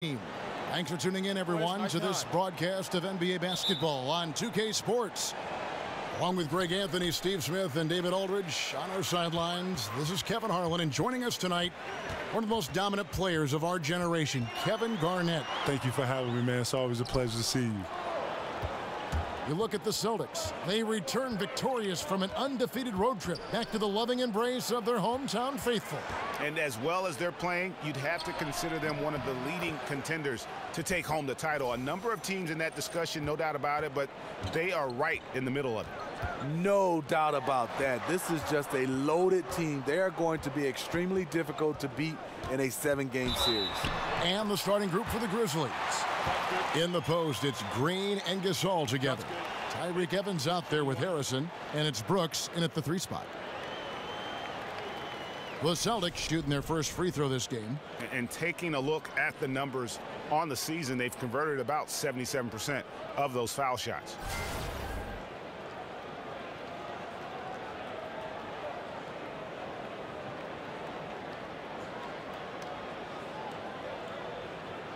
Thanks for tuning in, everyone, to this broadcast of NBA basketball on 2K Sports. Along with Greg Anthony, Steve Smith, and David Aldridge on our sidelines, this is Kevin Harlan, and joining us tonight, one of the most dominant players of our generation, Kevin Garnett. Thank you for having me, man. It's always a pleasure to see you. You look at the Celtics. They return victorious from an undefeated road trip back to the loving embrace of their hometown faithful. And as well as they're playing, you'd have to consider them one of the leading contenders to take home the title. A number of teams in that discussion, no doubt about it, but they are right in the middle of it. No doubt about that. This is just a loaded team. They are going to be extremely difficult to beat in a 7-game series. And the starting group for the Grizzlies. In the post, it's Green and Gasol together. Tyreke Evans out there with Harrison, and it's Brooks in at the 3 spot. The Celtics shooting their first free throw this game. And taking a look at the numbers on the season, they've converted about 77% of those foul shots.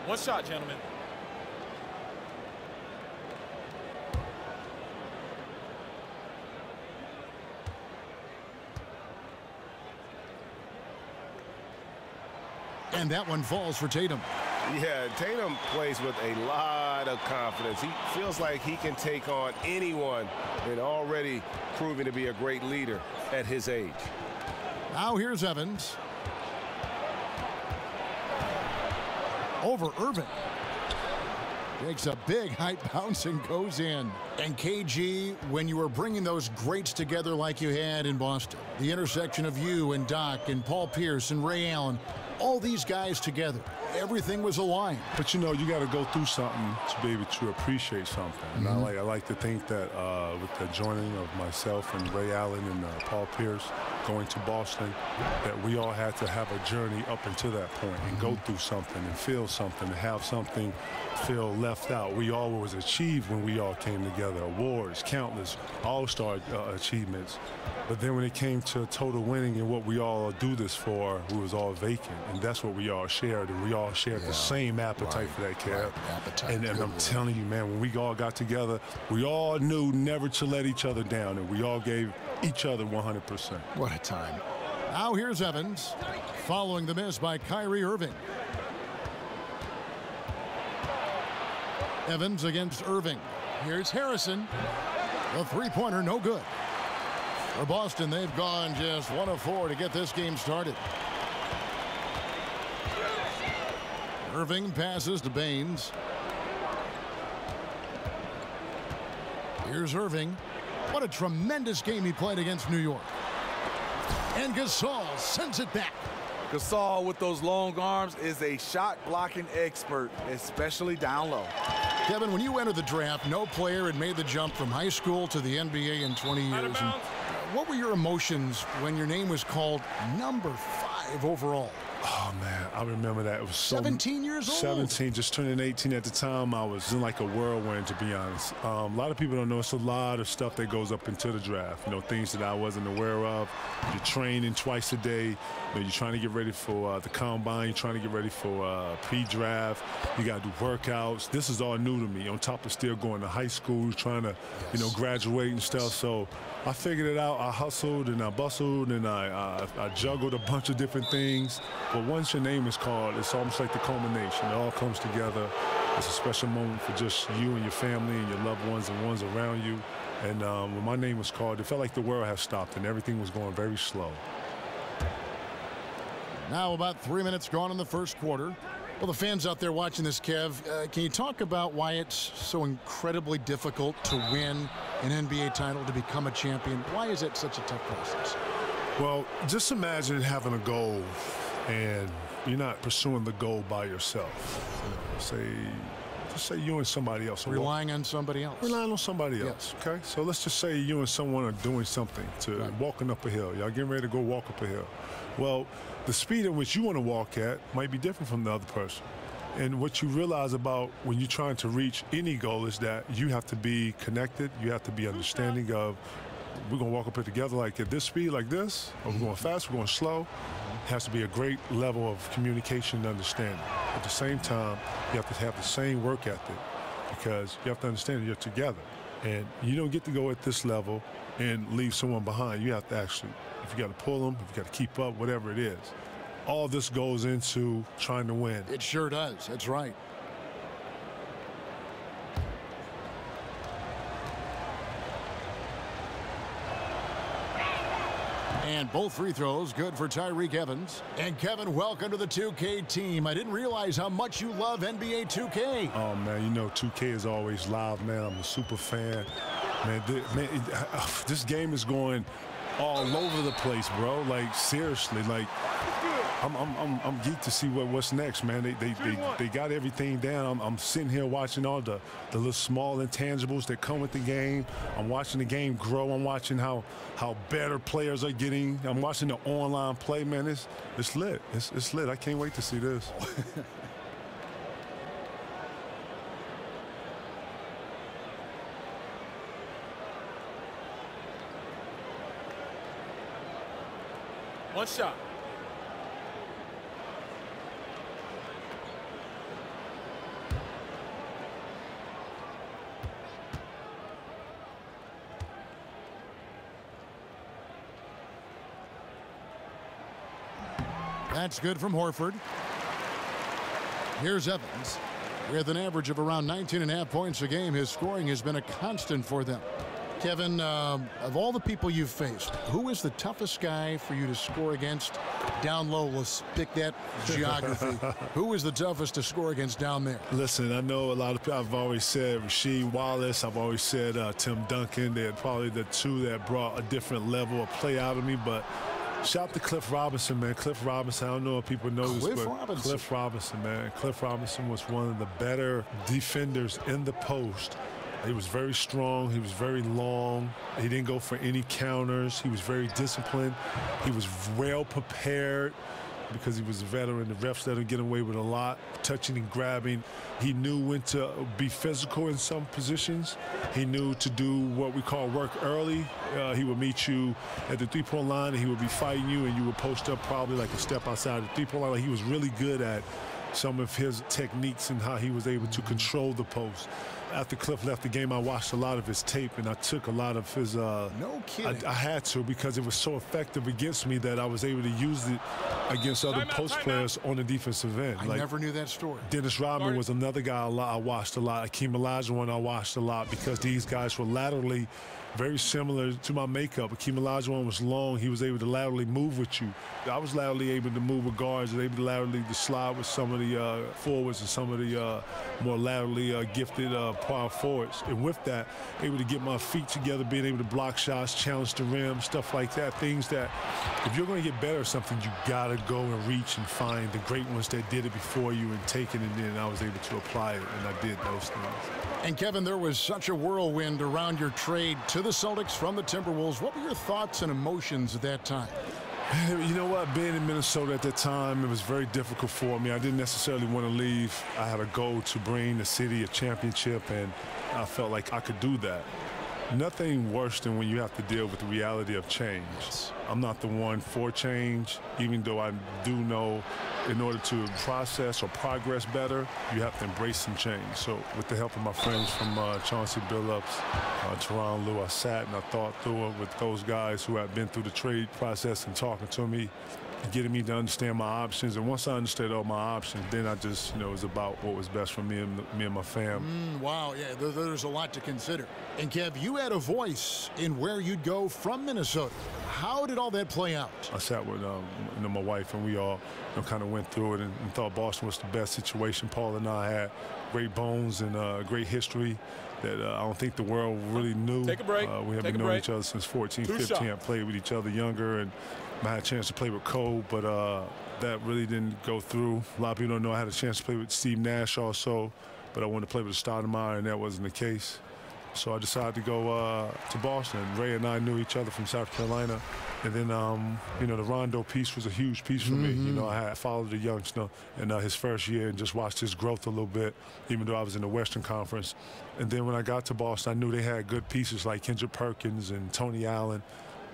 One shot, gentlemen. And that one falls for Tatum. Yeah, Tatum plays with a lot of confidence. He feels like he can take on anyone and already proving to be a great leader at his age. Now here's Evans. Over Irving. Takes a big height bounce and goes in. And KG, when you were bringing those greats together like you had in Boston, the intersection of you and Doc and Paul Pierce and Ray Allen, all these guys together, everything was aligned. But you know, you got to go through something to be able to appreciate something. And I like to think that with the joining of myself and Ray Allen and Paul Pierce going to Boston, that we all had to have a journey up until that point and go through something and feel something and have something feel left out. We all was achieved when we all came together. Awards, countless all-star achievements. But then when it came to total winning and what we all do this for, we was all vacant. And that's what we all shared. And we all shared the same appetite for that, Kev. And I'm telling you, man, when we all got together, we all knew never to let each other down. And we all gave each other 100%. What a time. Now here's Evans, following the miss by Kyrie Irving. Evans against Irving. Here's Harrison. The three-pointer, no good. For Boston, they've gone just 1 of 4 to get this game started. Irving passes to Baines. Here's Irving. What a tremendous game he played against New York. And Gasol sends it back. Gasol with those long arms is a shot blocking expert, especially down low. Kevin, when you entered the draft, no player had made the jump from high school to the NBA in 20 years. And what were your emotions when your name was called number 5 overall? Oh, man, I remember that. It was 17 years old. 17, just turning 18 at the time. I was in like a whirlwind, to be honest. A lot of people don't know it's a lot of stuff that goes up into the draft. You know, things that I wasn't aware of. You're training twice a day. You know, you're trying to get ready for the combine. You're trying to get ready for pre-draft. You got to do workouts. This is all new to me. On top of still going to high school, trying to, you know, graduate and stuff. So I figured it out. I hustled and I bustled and I juggled a bunch of different things. But once your name is called, it's almost like the culmination. It all comes together. It's a special moment for just you and your family and your loved ones and ones around you. And when my name was called, it felt like the world had stopped and everything was going very slow. Now about 3 minutes gone in the first quarter. Well, the fans out there watching this, Kev, can you talk about why it's so incredibly difficult to win an NBA title, to become a champion? Why is it such a tough process? Well, just imagine having a goal and you're not pursuing the goal by yourself. You know, just say you and somebody else. Relying on somebody else. Relying on somebody else, okay? So let's just say you and someone are doing something, walking up a hill. Y'all getting ready to go walk up a hill. Well, the speed at which you want to walk at might be different from the other person. And what you realize about when you're trying to reach any goal is that you have to be connected. You have to be understanding of, we're going to walk up it together like at this speed, like this, or we're going fast, we're going slow. has to be a great level of communication and understanding. At the same time, you have to have the same work ethic because you have to understand that you're together. And you don't get to go at this level and leave someone behind. You have to actually, if you got to pull them, if you got to keep up, whatever it is. All this goes into trying to win. It sure does. That's right. And both free throws good for Tyreke Evans. And Kevin, welcome to the 2K team. I didn't realize how much you love NBA 2K. Oh, man, you know 2K is always live, man. I'm a super fan. Man, this game is going all over the place, bro. Like, seriously, like, I'm geeked to see what's next, man. They got everything down. I'm sitting here watching all the little small intangibles that come with the game. I'm watching the game grow. I'm watching how better players are getting. I'm watching the online play, man. It's lit. It's lit. I can't wait to see this. One shot. That's good from Horford. Here's Evans. With an average of around 19.5 points a game, his scoring has been a constant for them. Kevin, of all the people you've faced, who is the toughest guy for you to score against down low? Let's pick that geography. Who is the toughest to score against down there? Listen, I know a lot of people. I've always said Rasheed Wallace. I've always said Tim Duncan. They're probably the two that brought a different level of play out of me. But shout out to Cliff Robinson, man. Cliff Robinson, I don't know if people know this, but Cliff Robinson, man. Cliff Robinson was one of the better defenders in the post. He was very strong. He was very long. He didn't go for any counters. He was very disciplined. He was well prepared because he was a veteran. The refs let him get away with a lot, touching and grabbing. He knew when to be physical in some positions. He knew to do what we call work early. He would meet you at the three-point line, and he would be fighting you, and you would post up probably like a step outside the three-point line. Like, he was really good at some of his techniques and how he was able to control the post. After Cliff left the game, I watched a lot of his tape, and I took a lot of his no kidding. I had to, because it was so effective against me that I was able to use it against other post players on the defensive end. I never knew that story. Dennis Rodman was another guy I watched a lot. Akeem Olajuwon I watched a lot, because these guys were laterally very similar to my makeup. Akeem Olajuwon was long. He was able to laterally move with you. I was laterally able to move with guards, able to laterally to slide with some of the forwards and some of the more laterally gifted power forwards. And with that, able to get my feet together, being able to block shots, challenge the rim, stuff like that. Things that, if you're going to get better at something, you got to go and reach and find the great ones that did it before you and take it, and then I was able to apply it, and I did those things. And Kevin, there was such a whirlwind around your trade to the Celtics from the Timberwolves. What were your thoughts and emotions at that time? You know what? Being in Minnesota at that time, it was very difficult for me. I didn't necessarily want to leave. I had a goal to bring the city a championship, and I felt like I could do that. Nothing worse than when you have to deal with the reality of change. I'm not the one for change, even though I do know in order to process or progress better, you have to embrace some change. So with the help of my friends from Chauncey Billups, Teron Lue, I sat and I thought through it with those guys who had been through the trade process and talking to me, getting me to understand my options. And once I understood all my options, then I just, it was about what was best for me and my family. Wow, yeah, there's a lot to consider. And Kev, you had a voice in where you'd go from Minnesota. How did all that play out? I sat with my wife, and we all kind of went through it and thought Boston was the best situation. Paul and I had great bones and great history that I don't think the world really knew. Take a break. We have been knowing each other since 14, 15. I played with each other younger, and I had a chance to play with Cole, but that really didn't go through. A lot of people don't know I had a chance to play with Steve Nash also, but I wanted to play with Stoudemire, and that wasn't the case. So I decided to go to Boston. Ray and I knew each other from South Carolina. And then, the Rondo piece was a huge piece for me. I had followed the youngster in his first year and just watched his growth a little bit, even though I was in the Western Conference. And then when I got to Boston, I knew they had good pieces like Kendrick Perkins and Tony Allen.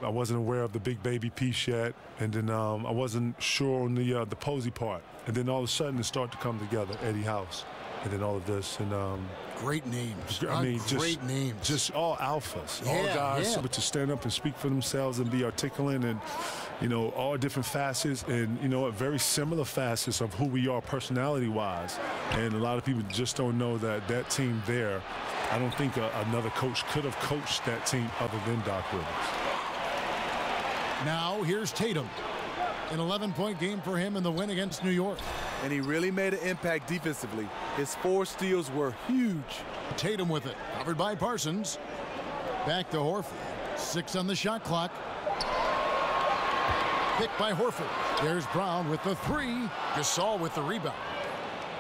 I wasn't aware of the big baby piece yet, and then I wasn't sure on the Posey part. And then all of a sudden it started to come together, Eddie House, and then all of this. And great names. I mean, great names. Just all alphas, yeah, all guys yeah. able to stand up and speak for themselves and be articulate, and all different facets, and very similar facets of who we are personality-wise. And a lot of people just don't know that team there. I don't think another coach could have coached that team other than Doc Rivers. Now here's Tatum. An 11-point game for him in the win against New York. And he really made an impact defensively. His 4 steals were huge. Tatum with it, covered by Parsons. Back to Horford. 6 on the shot clock. Picked by Horford. There's Brown with the 3. Gasol with the rebound.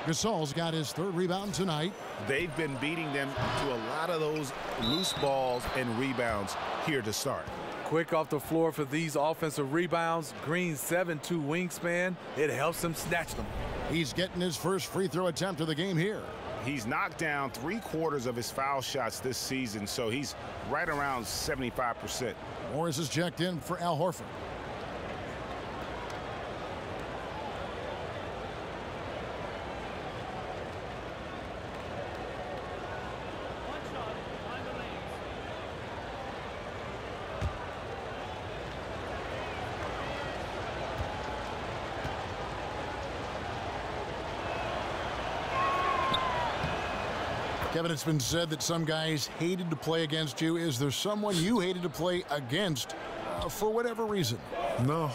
Gasol's got his 3rd rebound tonight. They've been beating them to a lot of those loose balls and rebounds here to start. Quick off the floor for these offensive rebounds. Green's 7'2" wingspan. It helps him snatch them. He's getting his first free throw attempt of the game here. He's knocked down 3/4 of his foul shots this season, so he's right around 75%. Morris is checked in for Al Horford. Kevin, it's been said that some guys hated to play against you. Is there someone you hated to play against for whatever reason? No.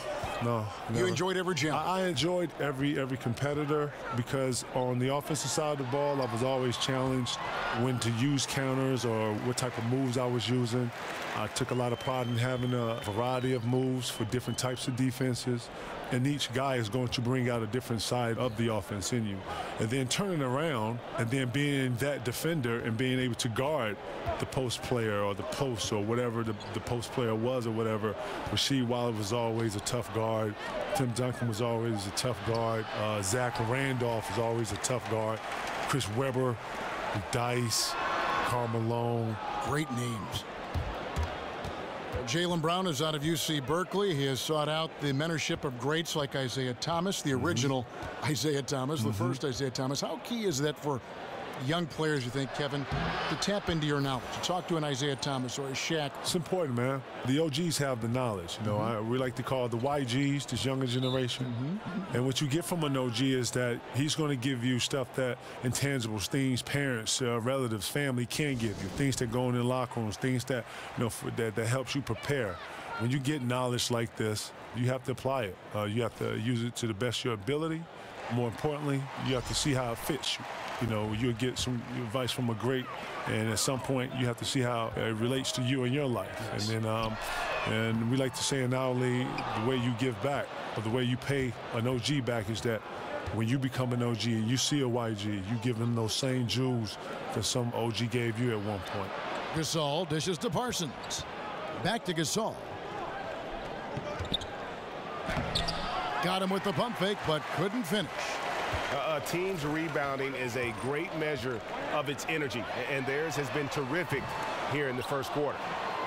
You enjoyed every challenge? I enjoyed every competitor, because on the offensive side of the ball, I was always challenged when to use counters or what type of moves I was using. I took a lot of pride in having a variety of moves for different types of defenses, and each guy is going to bring out a different side of the offense in you. And then turning around and then being that defender and being able to guard the post player or the post or whatever the post player was or whatever. Rasheed Wallace was always a tough guard. Tim Duncan was always a tough guard. Zach Randolph was always a tough guard. Chris Webber, Dice, Karl Malone. Great names. Jaylen Brown is out of UC Berkeley. He has sought out the mentorship of greats like Isaiah Thomas, the original Isaiah Thomas, the first Isaiah Thomas. How key is that for young players, you think, Kevin, to tap into your knowledge, to talk to an Isaiah Thomas or a Shaq? It's important, man. The OGs have the knowledge. We like to call the YGs, this younger generation. And what you get from an OG is that he's going to give you stuff that intangibles, things parents, relatives, family can't give you, things that go in the locker rooms, things that that helps you prepare. When you get knowledge like this, you have to apply it. You have to use it to the best of your ability. More importantly, you have to see how it fits you. You'll get some advice from a great, and at some point you have to see how it relates to you and your life. Yes. And then, and we like to say, not only the way you give back, but the way you pay an OG back is that when you become an OG and you see a YG, you give them those same jewels that some OG gave you at one point. Gasol dishes to Parsons. Back to Gasol. Got him with the pump fake, but couldn't finish. A team's rebounding is a great measure of its energy, and theirs has been terrific here in the first quarter.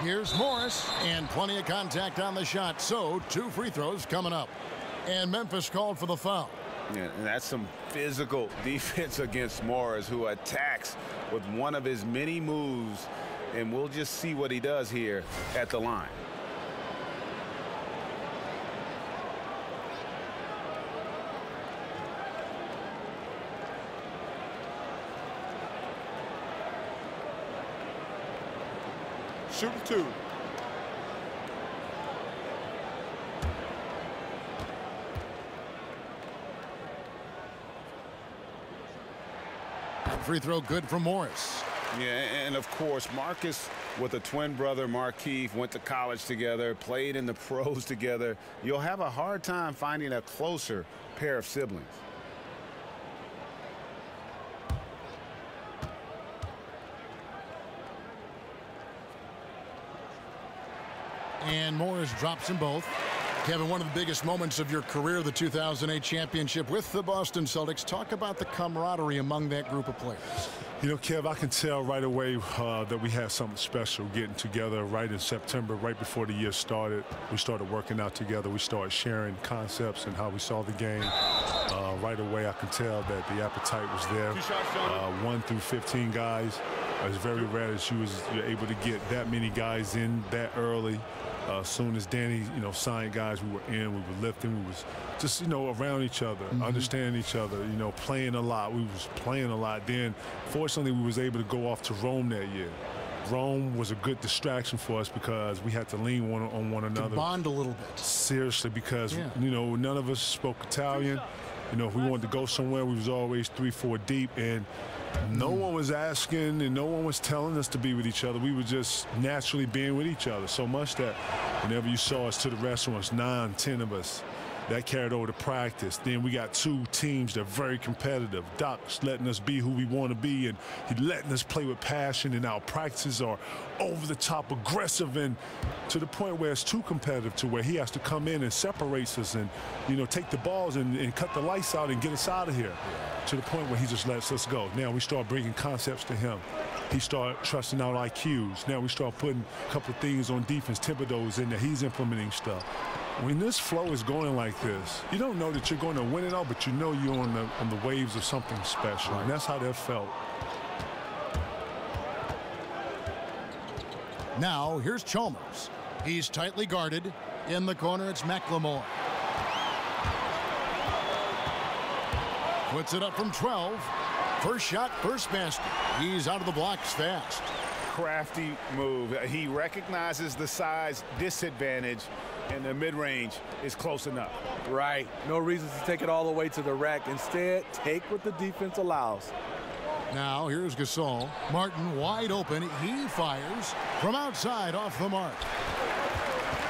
Here's Morris, and plenty of contact on the shot, so 2 free throws coming up. And Memphis called for the foul. Yeah, and that's some physical defense against Morris, who attacks with one of his many moves, and we'll just see what he does here at the line. Shooting 2. Free throw good from Morris. Yeah, and of course, Marcus with a twin brother, Markeith, went to college together, played in the pros together. You'll have a hard time finding a closer pair of siblings. And Morris drops them both. Kevin, one of the biggest moments of your career, the 2008 championship with the Boston Celtics. Talk about the camaraderie among that group of players. You know, Kev, I can tell right away that we had something special getting together right in September, right before the year started. We started working out together. We started sharing concepts and how we saw the game. Right away, I can tell that the appetite was there. 1 through 15 guys. It's very rare that you're able to get that many guys in that early. As soon as Danny, signed guys, we were in, we were lifting, we was just, around each other, understanding each other, playing a lot. We was playing a lot. Then, fortunately, we was able to go off to Rome that year. Rome was a good distraction for us because we had to lean on one another. To bond a little bit. Seriously, because, none of us spoke Italian. If we wanted to go somewhere, we was always 3-4 deep, and no one was asking and no one was telling us to be with each other. We were just naturally being with each other so much that whenever you saw us to the restaurants, 9, 10 of us, that carried over to practice. Then we got 2 teams that are very competitive. Doc's letting us be who we want to be, and he's letting us play with passion, and our practices are over-the-top aggressive and to the point where it's too competitive to where he has to come in and separates us and, take the balls and cut the lights out and get us out of here. To the point where he just lets us go. Now we start bringing concepts to him. He started trusting out IQs. Now we start putting a couple of things on defense, Thibodeau's in there. He's implementing stuff. When this flow is going like this, you don't know that you're going to win it all, but you know you're on the waves of something special. And that's how that felt. Now here's Chalmers. He's tightly guarded. In the corner, it's McLemore. Puts it up from 12. First shot, first basket. He's out of the blocks fast. Crafty move. He recognizes the size disadvantage, and the mid-range is close enough. Right. No reason to take it all the way to the rack. Instead, take what the defense allows. Now here's Gasol. Martin wide open. He fires from outside off the mark.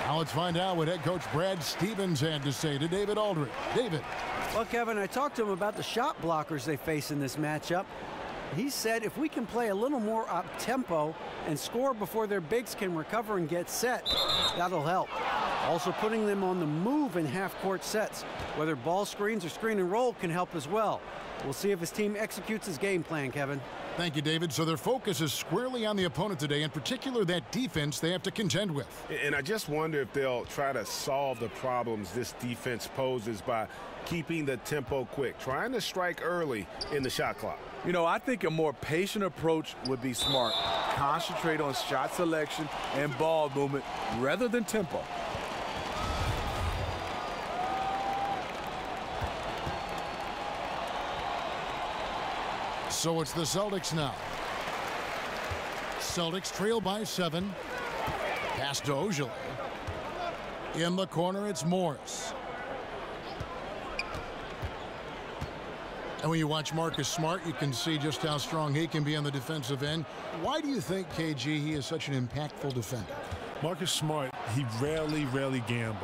Now let's find out what head coach Brad Stevens had to say to David Aldridge. David. Well, Kevin, I talked to him about the shot blockers they face in this matchup. He said if we can play a little more up-tempo and score before their bigs can recover and get set, that'll help. Also, putting them on the move in half-court sets, whether ball screens or screen and roll, can help as well. We'll see if his team executes his game plan, Kevin. Thank you, David. So their focus is squarely on the opponent today, in particular that defense they have to contend with. And I just wonder if they'll try to solve the problems this defense poses by keeping the tempo quick, trying to strike early in the shot clock. I think a more patient approach would be smart. Concentrate on shot selection and ball movement rather than tempo. So it's the Celtics now. Celtics trail by 7. Pass to Ojale. In the corner, it's Morris. And when you watch Marcus Smart, you can see just how strong he can be on the defensive end. Why do you think, KG, he is such an impactful defender? Marcus Smart, he rarely gambles.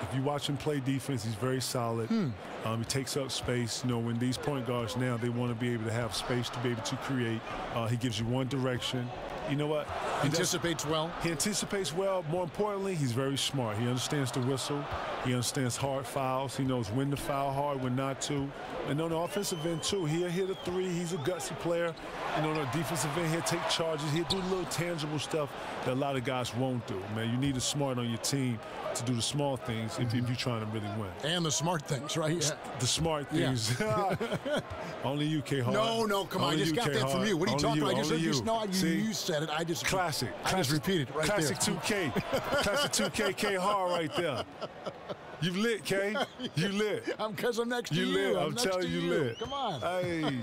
If you watch him play defense, he's very solid. He takes up space. When these point guards now, they want to be able to have space to be able to create. He gives you one direction. You know what? He anticipates well. He anticipates well. More importantly, he's very smart. He understands the whistle. He understands hard fouls. He knows when to foul hard, when not to. And on the offensive end, too, he'll hit a 3. He's a gutsy player. And on the defensive end, he'll take charges. He'll do little tangible stuff that a lot of guys won't do. Man, you need a smart on your team to do the small things if you're trying to really win. And the smart things, right? Yeah. The smart things. Yeah. Only you, K. Hart. No, come on. I just got that from you. What are you talking about? You said it. I just repeated it right Classic there. 2K. Classic 2K K. Hart right there. You lit, K. You lit. Because I'm next to you. You lit. I'm telling you, lit. Come on. Hey.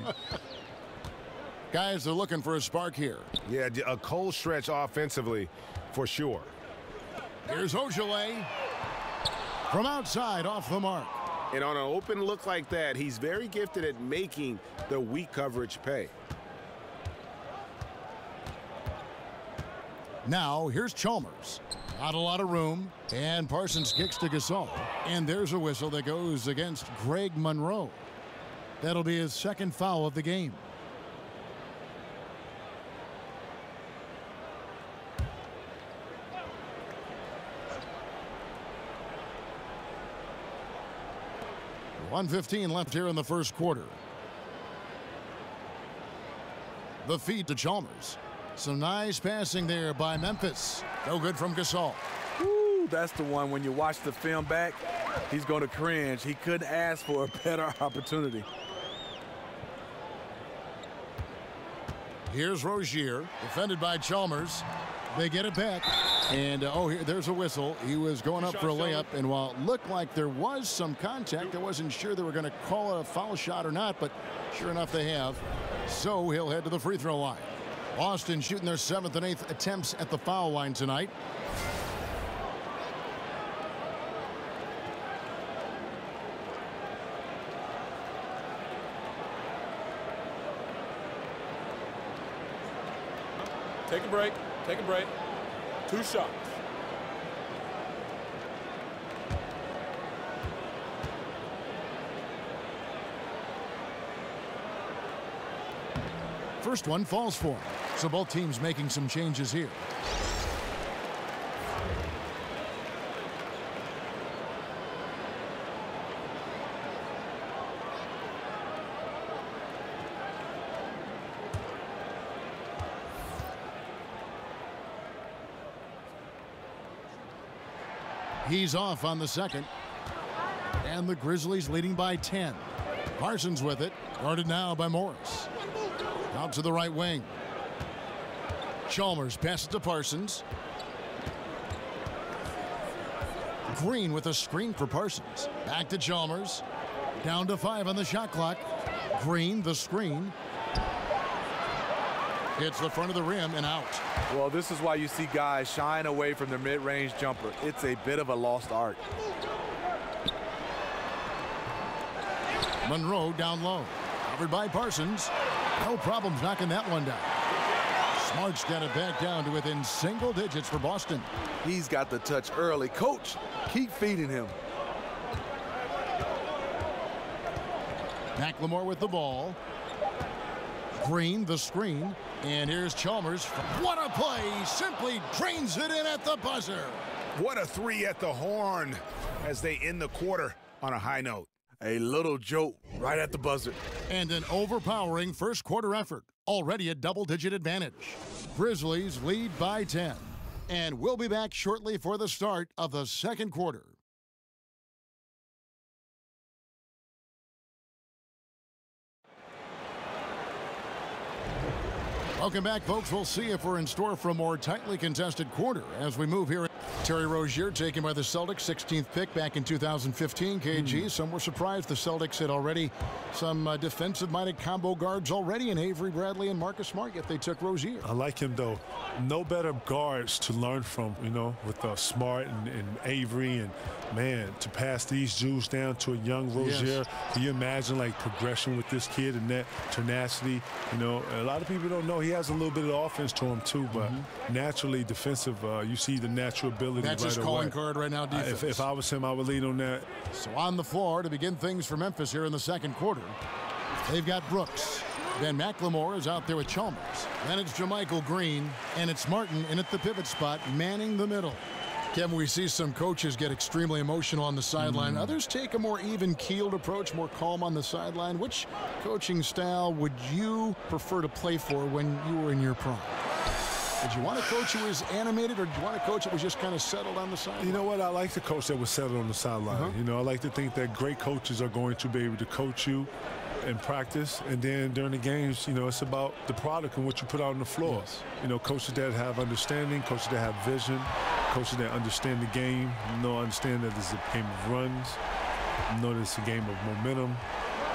Guys, they're looking for a spark here. Yeah, a cold stretch offensively for sure. Here's Ojale from outside off the mark. And on an open look like that, he's very gifted at making the weak coverage pay. Now, here's Chalmers. Not a lot of room. And Parsons kicks to Gasol. And there's a whistle that goes against Greg Monroe. That'll be his second foul of the game. .115 left here in the first quarter. The feed to Chalmers. Some nice passing there by Memphis. No good from Gasol. Ooh, that's the one when you watch the film back, he's going to cringe. He couldn't ask for a better opportunity. Here's Rozier, defended by Chalmers. They get it back. And, there's a whistle. He was going up for a layup, and while it looked like there was some contact, I wasn't sure they were going to call it a foul shot or not, but sure enough they have. So he'll head to the free throw line. Boston shooting their 7th and 8th attempts at the foul line tonight. Take a break. Take a break. 2 shots. First one falls for him. So both teams making some changes here. He's off on the second. And the Grizzlies leading by 10. Parsons with it. Guarded now by Morris. Out to the right wing. Chalmers passes to Parsons. Green with a screen for Parsons. Back to Chalmers. Down to 5 on the shot clock. Green, the screen. Hits the front of the rim and out. Well, this is why you see guys shying away from their mid-range jumper. It's a bit of a lost art. Monroe down low. Covered by Parsons. No problems knocking that one down. Smart's got it back down to within single digits for Boston. He's got the touch early. Coach, keep feeding him. McLemore with the ball. Green, the screen. And here's Chalmers. What a play. Simply drains it in at the buzzer. What a 3 at the horn as they end the quarter on a high note. A little joke right at the buzzer. And an overpowering first quarter effort. Already a double-digit advantage. Grizzlies lead by 10. And we'll be back shortly for the start of the second quarter. Welcome back, folks. We'll see if we're in store for a more tightly contested quarter as we move here. Terry Rozier taken by the Celtics, 16th pick back in 2015. KG, some were surprised the Celtics had already some defensive-minded combo guards already in Avery Bradley and Marcus Smart, yet they took Rozier. I like him, though. No better guards to learn from, with Smart and Avery. And, man, to pass these Jews down to a young Rozier. Yes. Can you imagine, progression with this kid and that tenacity? A lot of people don't know he has a little bit of offense to him, too, but naturally defensive, you see the natural ability. That's his calling card right now, defense. If I was him, I would lead on that. So on the floor to begin things for Memphis here in the second quarter. They've got Brooks. Then McLemore is out there with Chalmers. Then it's JaMychal Green, and it's Martin in at the pivot spot, manning the middle. Kevin, we see some coaches get extremely emotional on the sideline. Others take a more even-keeled approach, more calm on the sideline. Which coaching style would you prefer to play for when you were in your prime? Did you want a coach who was animated, or did you want a coach that was just kind of settled on the sideline? You know what? I like the coach that was settled on the sideline. I like to think that great coaches are going to be able to coach you in practice, and then during the games, it's about the product and what you put out on the floor. Yes. Coaches that have understanding, coaches that have vision, coaches that understand the game, understand that it's a game of runs, know that it's a game of momentum,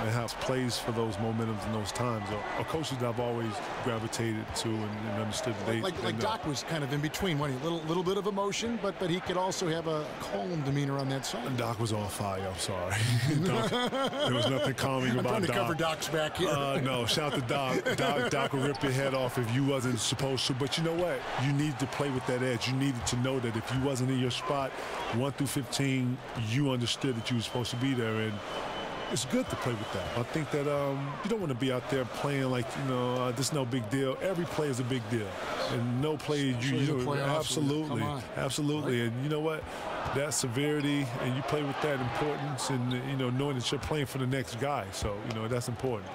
and how it plays for those momentums and those times. Or coaches that I've always gravitated to and understood. Like Doc was kind of in between, wasn't he? Little bit of emotion, but he could also have a calm demeanor on that side. And Doc was on fire, I'm sorry. There was nothing calming about Doc. I'm trying to cover Doc's back here. No, shout to Doc. Doc would rip your head off if you wasn't supposed to. But you know what? You needed to play with that edge. You needed to know that if you wasn't in your spot, 1 through 15, you understood that you were supposed to be there. And it's good to play with that. I think that you don't want to be out there playing like, this is no big deal. Every play is a big deal. And no play, absolutely. Absolutely. And you know what? That severity, and you play with that importance and, knowing that you're playing for the next guy. So, that's important.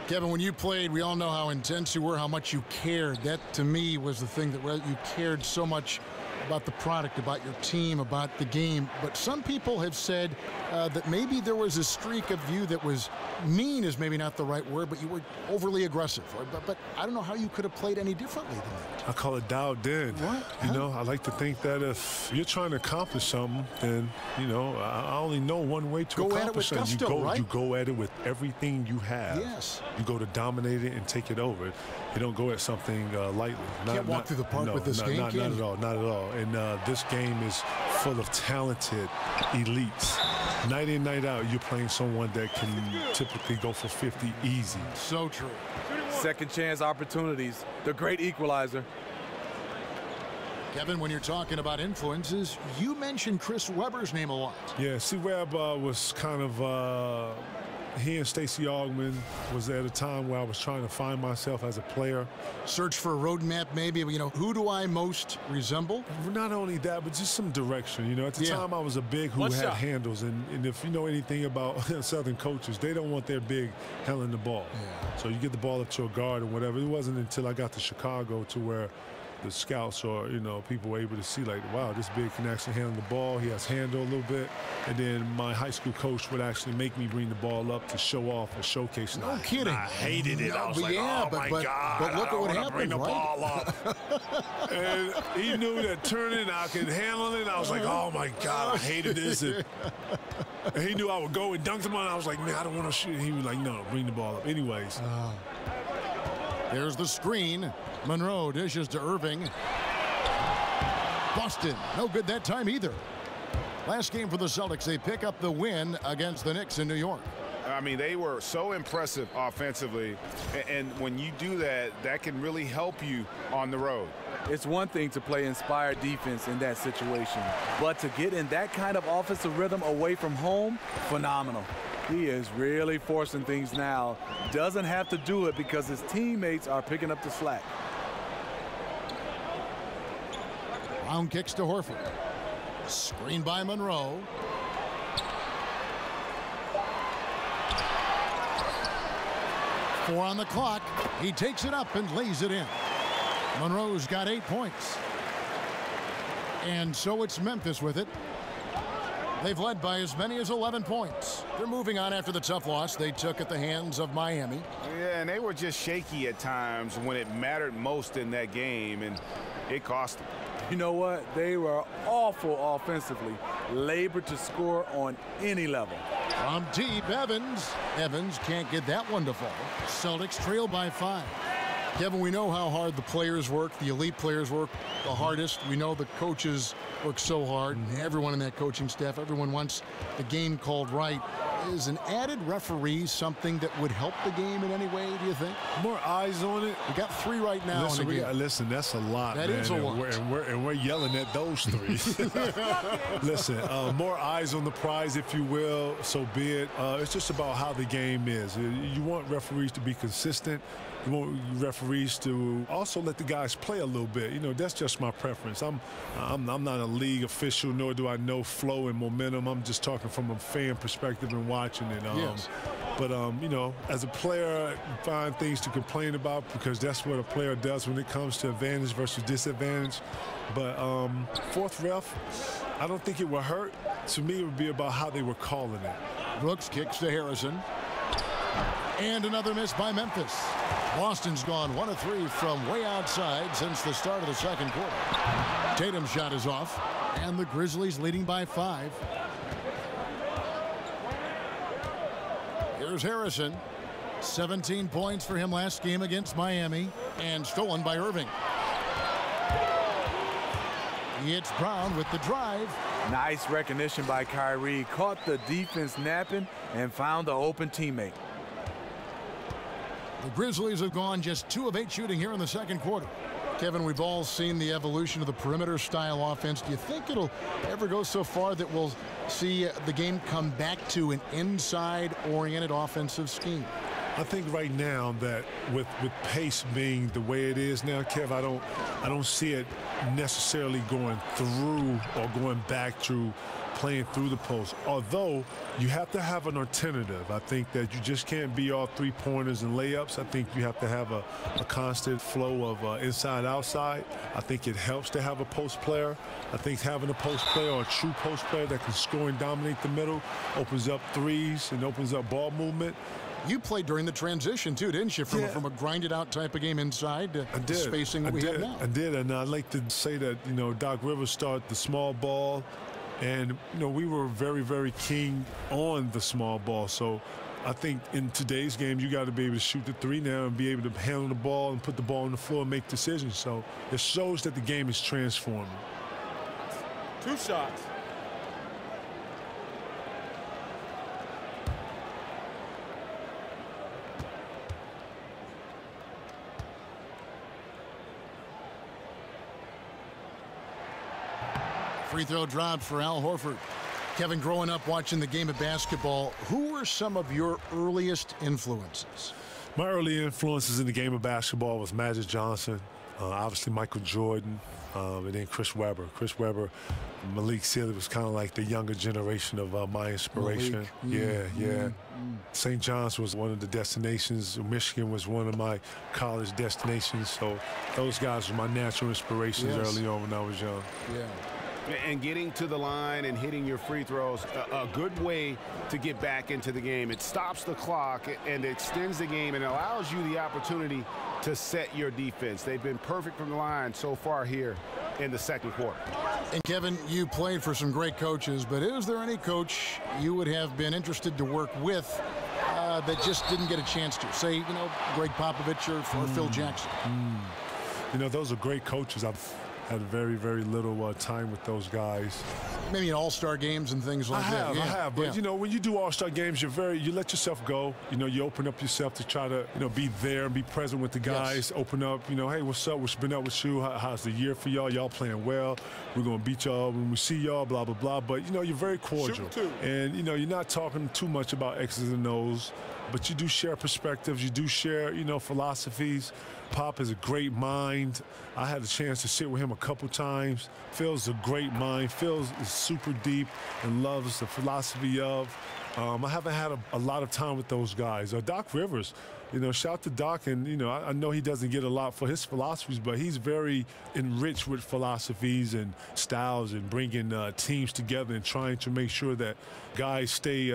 Kevin, when you played, we all know how intense you were, how much you cared. That, to me, was the thing that you cared so much about the product, about your team, about the game. But some people have said that maybe there was a streak of you that was mean is maybe not the right word, but you were overly aggressive. But I don't know how you could have played any differently than that. I call it dialed in. What? You know, I like to think that if you're trying to accomplish something, then, you know, I only know one way to accomplish something. Go at it with gusto, right? You go at it with everything you have. Yes. You go to dominate it and take it over. You don't go at something lightly. Can't walk through the park with this game, not at all. Not at all. And this game is full of talented elites. Night in, night out, you're playing someone that can typically go for 50 easy. So true. Second chance opportunities. The great equalizer. Kevin, when you're talking about influences, you mentioned Chris Webber's name a lot. Yeah, see, Webb was kind of he and Stacey Augmon was at a time where I was trying to find myself as a player. Search for a roadmap, maybe. You know, who do I most resemble? Not only that, but just some direction. You know, at the time I was a big who had handles, and if you know anything about Southern coaches, they don't want their big handling the ball. Yeah. So you get the ball up to a guard or whatever. It wasn't until I got to Chicago to where the scouts or, you know, people were able to see, like, wow, this big can actually handle the ball. He has handle a little bit. And then my high school coach would actually make me bring the ball up to show off and showcase. No kidding. I hated it. I was like, oh, my God. But look at what happened, bring the ball up. And he knew that turning, I could handle it. I was like, oh, my God, I hated this. And he knew I would go and dunk him on. I was like, man, I don't want to shoot. He was like, no, bring the ball up. Anyways. There's the screen. Monroe dishes to Irving. Boston, no good that time either. Last game for the Celtics, they pick up the win against the Knicks in New York. I mean, they were so impressive offensively, and when you do that, that can really help you on the road. It's one thing to play inspired defense in that situation, but to get in that kind of offensive rhythm away from home, phenomenal. He is really forcing things now. Doesn't have to do it because his teammates are picking up the slack. Brown kicks to Horford. Screen by Monroe. Four on the clock. He takes it up and lays it in. Monroe's got 8 points. And so it's Memphis with it. They've led by as many as 11 points. They're moving on after the tough loss they took at the hands of Miami. Yeah, and they were just shaky at times when it mattered most in that game, and it cost them. You know what? They were awful offensively. Labored to score on any level. From deep, Evans. Evans can't get that one to fall. Celtics trail by 5. Kevin, we know how hard the players work, the elite players work the hardest. We know the coaches work so hard. Everyone in that coaching staff, everyone wants the game called right. Is an added referee something that would help the game in any way, do you think? More eyes on it. We got 3 right now. Listen, that's a lot, That man. is a lot. And we're yelling at those 3. Listen, more eyes on the prize, if you will, so be it. It's just about how the game is. You want referees to be consistent. You want referees to also let the guys play a little bit. You know, that's just my preference. I'm not a league official, nor do I know flow and momentum. I'm just talking from a fan perspective and watching it. Yes. But, you know, as a player, you find things to complain about because that's what a player does when it comes to advantage versus disadvantage. But fourth ref, I don't think it will hurt. To me, it would be about how they were calling it. Brooks kicks to Harrison. And another miss by Memphis. Boston's gone 1 of 3 from way outside since the start of the second quarter. Tatum's shot is off, and the Grizzlies leading by 5. Here's Harrison. 17 points for him last game against Miami, and stolen by Irving. It's Brown with the drive. Nice recognition by Kyrie. Caught the defense napping and found the open teammate. The Grizzlies have gone just 2 of 8 shooting here in the second quarter. Kevin, we've all seen the evolution of the perimeter style offense. Do you think it'll ever go so far that we'll see the game come back to an inside oriented offensive scheme? I think right now that with pace being the way it is now, Kev, I don't see it necessarily going through or going back through playing through the post. Although you have to have an alternative. I think that you just can't be all three-pointers and layups. I think you have to have a constant flow of inside-outside. I think it helps to have a post player. I think having a post player or a true post player that can score and dominate the middle opens up threes and opens up ball movement. You played during the transition, too, didn't you? From a grinded-out type of game inside to the spacing that we have now. I did, and I'd like to say that, Doc Rivers started the small ball, and, we were very, very keen on the small ball. So I think in today's game, you got to be able to shoot the three now and be able to handle the ball and put the ball on the floor and make decisions. So it shows that the game is transforming. 2 shots. Free throw dropped for Al Horford. Kevin, growing up watching the game of basketball, who were some of your earliest influences? My early influences in the game of basketball was Magic Johnson, obviously Michael Jordan, and then Chris Webber. Chris Webber, Malik Sealy was kind of like the younger generation of my inspiration. Yeah. St. John's was one of the destinations. Michigan was one of my college destinations. So those guys were my natural inspirations early on when I was young. Yeah. And getting to the line and hitting your free throws, a good way to get back into the game. It stops the clock and extends the game and allows you the opportunity to set your defense. They've been perfect from the line so far here in the second quarter. And Kevin, you played for some great coaches, but is there any coach you would have been interested to work with that just didn't get a chance to? Say, Greg Popovich or Phil Jackson. Those are great coaches. I've had very, very little time with those guys. Maybe in all-star games and things like that. I have. But, when you do all-star games, you let yourself go. You open up yourself to try to, be there and be present with the guys. Yes. Open up, hey, what's up? What's been up with you? How's the year for y'all? Y'all playing well. We're going to beat y'all when we see y'all, blah, blah, blah. But, you're very cordial. And, you're not talking too much about X's and O's. But you do share perspectives. You do share, philosophies. Pop is a great mind. I had a chance to sit with him a couple times. Phil's a great mind. Phil is super deep and loves the philosophy of. I haven't had a lot of time with those guys. Doc Rivers, shout to Doc. And, I know he doesn't get a lot for his philosophies, but he's very enriched with philosophies and styles and bringing teams together and trying to make sure that guys stay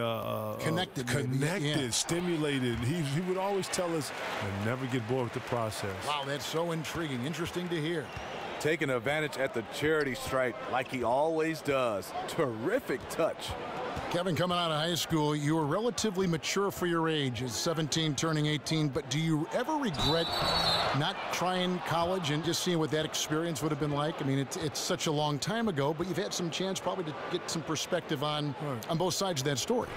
connected, stimulated. He would always tell us, never get bored with the process. Wow, that's so intriguing. Interesting to hear. Taking advantage at the charity stripe like he always does. Terrific touch. Kevin, coming out of high school, you were relatively mature for your age, as 17 turning 18, but do you ever regret not trying college and just seeing what that experience would have been like? I mean, it's such a long time ago, but you've had some chance probably to get some perspective on both sides of that story.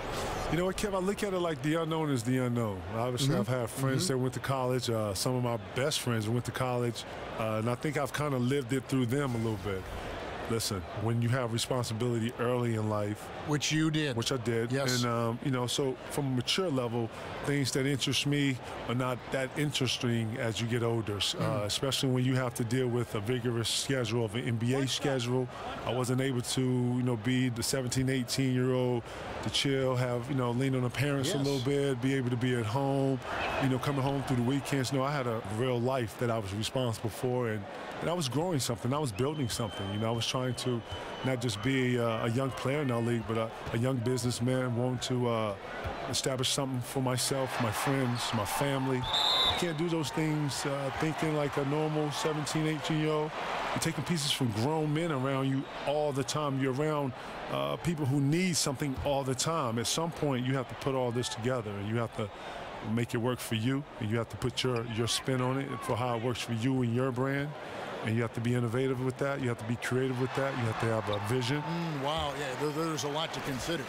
You know what, Kev, I look at it like the unknown is the unknown. Obviously, I've had friends that went to college. Some of my best friends went to college, and I think I've kind of lived it through them a little bit. Listen, when you have responsibility early in life, which you did, which I did, yes, and so from a mature level, things that interest me are not that interesting as you get older, especially when you have to deal with a vigorous schedule of an NBA schedule. I wasn't able to, be the 17, 18-year-old to chill, have, lean on the parents a little bit, be able to be at home, coming home through the weekends. I had a real life that I was responsible for, and I was growing something. I was building something. I was trying to not just be a young player in our league, but a young businessman wanting to establish something for myself, my friends, my family. You can't do those things thinking like a normal 17, 18-year-old. You're taking pieces from grown men around you all the time. You're around people who need something all the time. At some point, you have to put all this together, and you have to make it work for you, and you have to put your spin on it for how it works for you and your brand. And you have to be innovative with that. You have to be creative with that. You have to have a vision. Wow, yeah, there's a lot to consider.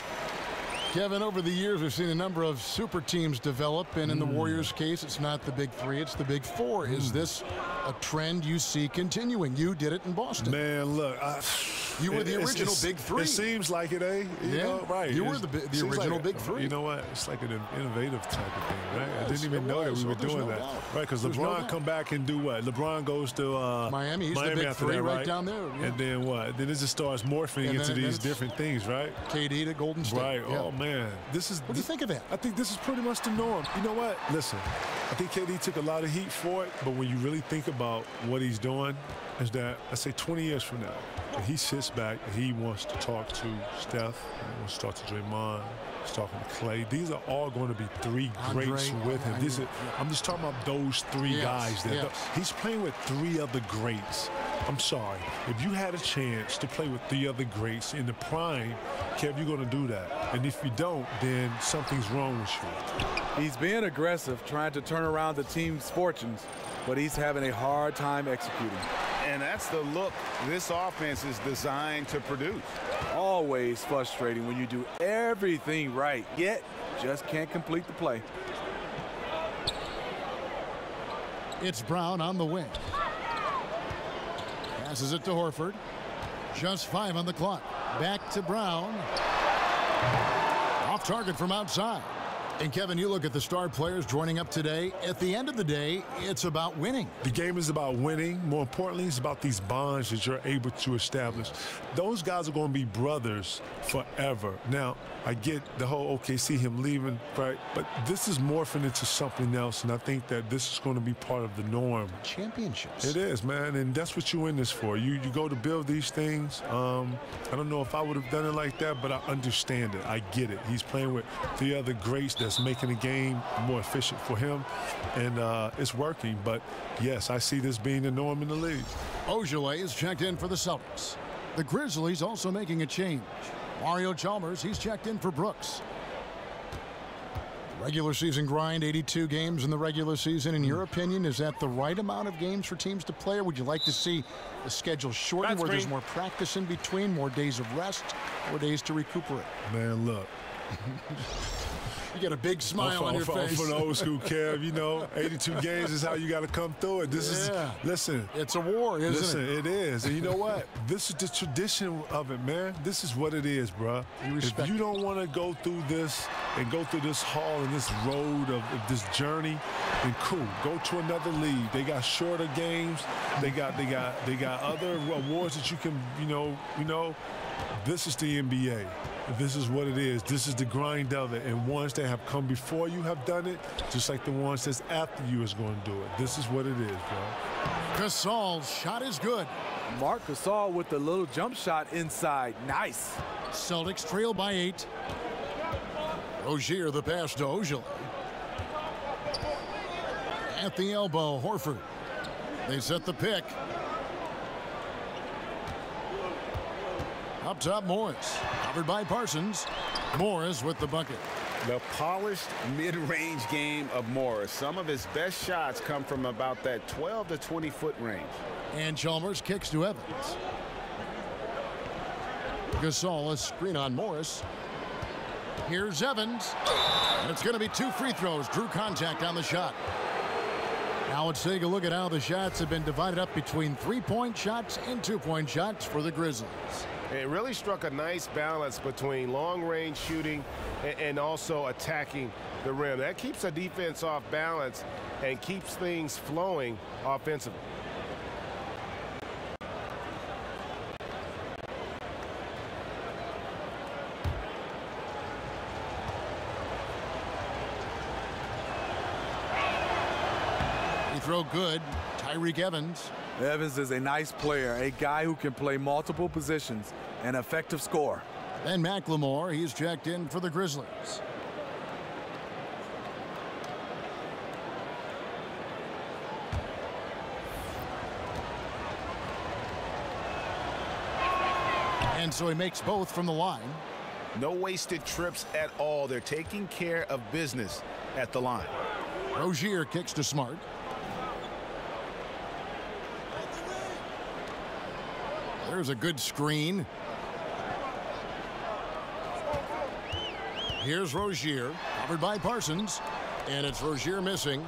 Kevin, over the years, we've seen a number of super teams develop, and in the Warriors' case, it's not the big three, it's the big four. Is this a trend you see continuing? You did it in Boston. Man, look. You were the original big three. It seems like it, eh? You know, right. You were the original big three. You know what? It's like an innovative type of thing, right? I didn't even know that we were doing that. Right, because LeBron come back and do what? LeBron goes to Miami. He's the big three right down there. Yeah. And then what? Then it just starts morphing into these different things, right? KD to Golden State. Right. Yeah. Oh, man. What do you think of that? I think this is pretty much the norm. You know what? Listen, I think KD took a lot of heat for it, but when you really think about what he's doing, is that, let's say 20 years from now, he sits back, he wants to talk to Steph, he wants to talk to Draymond, he's talking to Clay. These are all going to be three greats with him. I'm just talking about those three guys. He's playing with three other greats. I'm sorry. If you had a chance to play with three other greats in the prime, Kev, you're going to do that. And if you don't, then something's wrong with you. He's being aggressive, trying to turn around the team's fortunes, but he's having a hard time executing. And that's the look this offense is designed to produce. Always frustrating when you do everything right, yet just can't complete the play. It's Brown on the wing. Passes it to Horford. Just 5 on the clock. Back to Brown. Off target from outside. And Kevin, you look at the star players joining up today. At the end of the day, it's about winning. The game is about winning. More importantly, it's about these bonds that you're able to establish. Those guys are going to be brothers forever. Now, I get the whole OKC, him leaving, right? But this is morphing into something else, and I think that this is going to be part of the norm. Championships. It is, man, and that's what you're in this for. You go to build these things. I don't know if I would have done it like that, but I understand it. I get it. He's playing with the other greats that's making the game more efficient for him, and it's working. But, yes, I see this being the norm in the league. Ojale is checked in for the Celtics. The Grizzlies also making a change. Mario Chalmers, he's checked in for Brooks. Regular season grind, 82 games in the regular season. In your opinion, is that the right amount of games for teams to play, or would you like to see the schedule shortened where there's more practice in between, more days of rest, more days to recuperate? Man, look. You got a big smile on your face. For the old school, Kev, you know, 82 games is how you got to come through it. This is, listen. It's a war, isn't it? Listen, it is. And you know what? This is the tradition of it, man. This is what it is, bro. If you don't want to go through this and go through this hall and this road of this journey, then cool. Go to another league. They got shorter games. They got other awards that you can, you know. This is the NBA. This is what it is. This is the grind of it. And ones that have come before you have done it, just like the ones that's after you is going to do it. This is what it is, bro. Gasol's shot is good. Marc Gasol with the little jump shot inside. Nice. Celtics trail by 8. Rozier the pass to Ojale. At the elbow, Horford. They set the pick. Up top, Morris. Covered by Parsons. Morris with the bucket. The polished mid-range game of Morris. Some of his best shots come from about that 12 to 20-foot range. And Chalmers kicks to Evans. Gasol, a screen on Morris. Here's Evans. And it's going to be 2 free throws. Drew contact on the shot. Now let's take a look at how the shots have been divided up between 3-point shots and 2-point shots for the Grizzlies. It really struck a nice balance between long-range shooting and also attacking the rim. That keeps the defense off balance and keeps things flowing offensively. He throw good. Tyreek Evans. Evans is a nice player, a guy who can play multiple positions, an effective scorer. And McLemore, he's checked in for the Grizzlies. And so he makes both from the line. No wasted trips at all. They're taking care of business at the line. Rozier kicks to Smart. There's a good screen. Here's Rozier, covered by Parsons, and it's Rozier missing.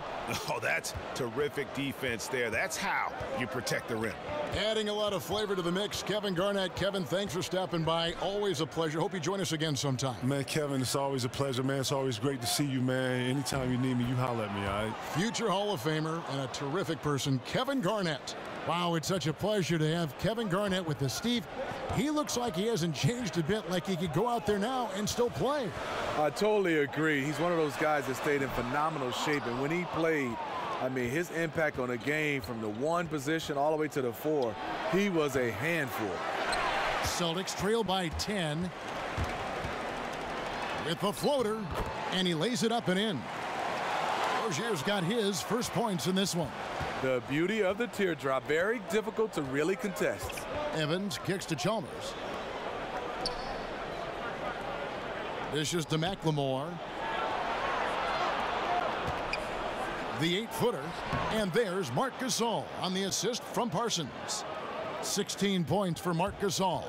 Oh, that's terrific defense there. That's how you protect the rim. Adding a lot of flavor to the mix, Kevin Garnett. Kevin, thanks for stopping by. Always a pleasure. Hope you join us again sometime. Man, Kevin, it's always a pleasure, man. It's always great to see you, man. Anytime you need me, you holler at me, all right? Future Hall of Famer and a terrific person, Kevin Garnett. Wow, it's such a pleasure to have Kevin Garnett with us. Steve, he looks like he hasn't changed a bit, like he could go out there now and still play. I totally agree. He's one of those guys that stayed in phenomenal shape, and when he played, I mean, his impact on the game from the 1 position all the way to the 4, he was a handful. Celtics trail by 10 with the floater, and he lays it up and in. Rozier's got his first points in this one. The beauty of the teardrop, very difficult to really contest. Evans kicks to Chalmers. Dishes to McLemore. The 8-footer, and there's Marc Gasol on the assist from Parsons. 16 points for Marc Gasol.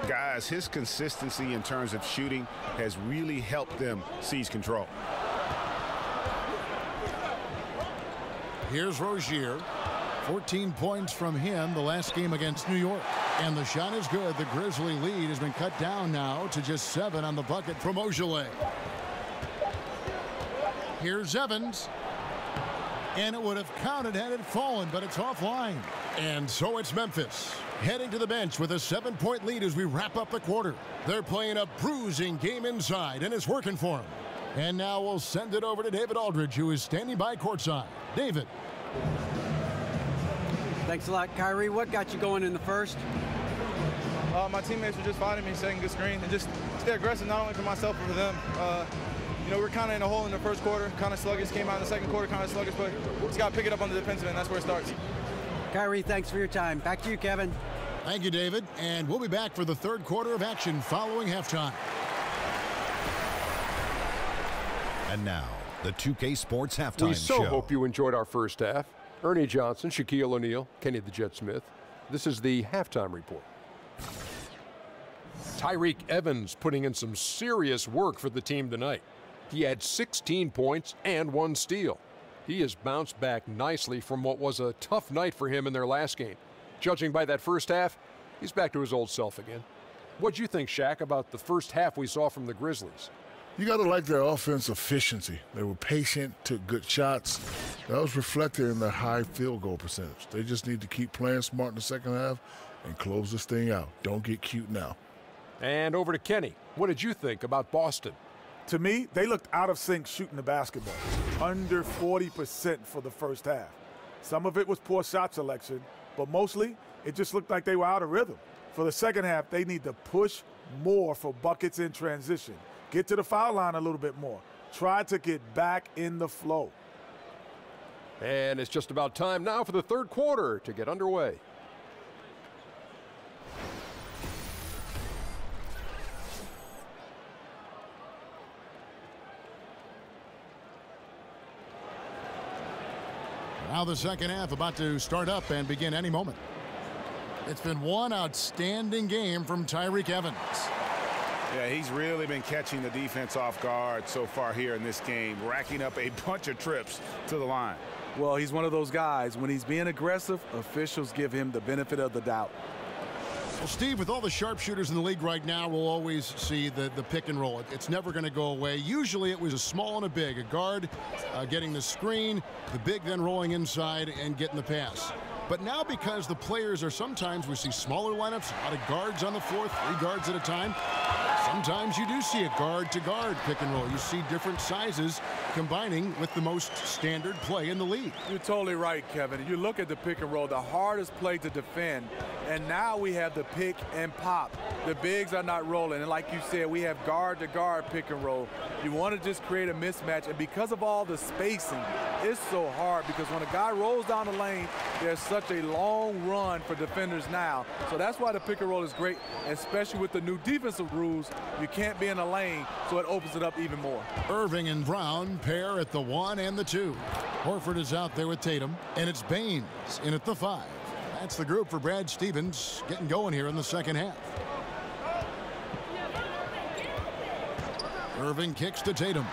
Guys, his consistency in terms of shooting has really helped them seize control. Here's Rozier. 14 points from him the last game against New York. And the shot is good. The Grizzly lead has been cut down now to just 7 on the bucket from Ogilvy. Here's Evans. And it would have counted had it fallen, but it's offline. And so it's Memphis heading to the bench with a 7-point lead as we wrap up the quarter. They're playing a bruising game inside, and it's working for them. And now we'll send it over to David Aldridge, who is standing by courtside. David. Thanks a lot, Kyrie. What got you going in the first? My teammates were just finding me, setting good screen, and just stay aggressive, not only for myself, but for them. You know, we're kind of in a hole in the first quarter, kind of sluggish, came out in the second quarter, kind of sluggish, but just got to pick it up on the defensive end. That's where it starts. Kyrie, thanks for your time. Back to you, Kevin. Thank you, David. And we'll be back for the third quarter of action following halftime. And now, the 2K Sports Halftime Show. We so hope you enjoyed our first half. Ernie Johnson, Shaquille O'Neal, Kenny the Jet Smith. This is the halftime report. Tyreke Evans putting in some serious work for the team tonight. He had 16 points and 1 steal. He has bounced back nicely from what was a tough night for him in their last game. Judging by that first half, he's back to his old self again. What'd you think, Shaq, about the first half we saw from the Grizzlies? You got to like their offense efficiency. They were patient, took good shots. That was reflected in their high field goal percentage. They just need to keep playing smart in the second half and close this thing out. Don't get cute now. And over to Kenny. What did you think about Boston? To me, they looked out of sync shooting the basketball. Under 40% for the first half. Some of it was poor shot selection, but mostly it just looked like they were out of rhythm. For the second half, they need to push more for buckets in transition. Get to the foul line a little bit more. Try to get back in the flow. And it's just about time now for the third quarter to get underway. Now the second half about to start up and begin any moment. It's been one outstanding game from Tyreke Evans. Yeah, he's really been catching the defense off guard so far here in this game, racking up a bunch of trips to the line. Well, he's one of those guys. When he's being aggressive, officials give him the benefit of the doubt. Well, Steve, with all the sharpshooters in the league right now, we'll always see the pick and roll. It's never going to go away. Usually it was a small and a big. A guard getting the screen, the big then rolling inside and getting the pass. But now because the players are sometimes, we see smaller lineups, a lot of guards on the floor, 3 guards at a time. Sometimes you do see a guard-to-guard pick and roll. You see different sizes combining with the most standard play in the league. You're totally right, Kevin. You look at the pick and roll, the hardest play to defend, and now we have the pick and pop. The bigs are not rolling, and like you said, we have guard-to-guard pick and roll. You want to just create a mismatch, and because of all the spacing, it's so hard because when a guy rolls down the lane, there's such a long run for defenders now. So that's why the pick and roll is great, especially with the new defensive rules. You can't be in a lane, so it opens it up even more. Irving and Brown pair at the 1 and the 2. Horford is out there with Tatum, and it's Baines in at the 5. That's the group for Brad Stevens getting going here in the second half. Irving kicks to Tatum.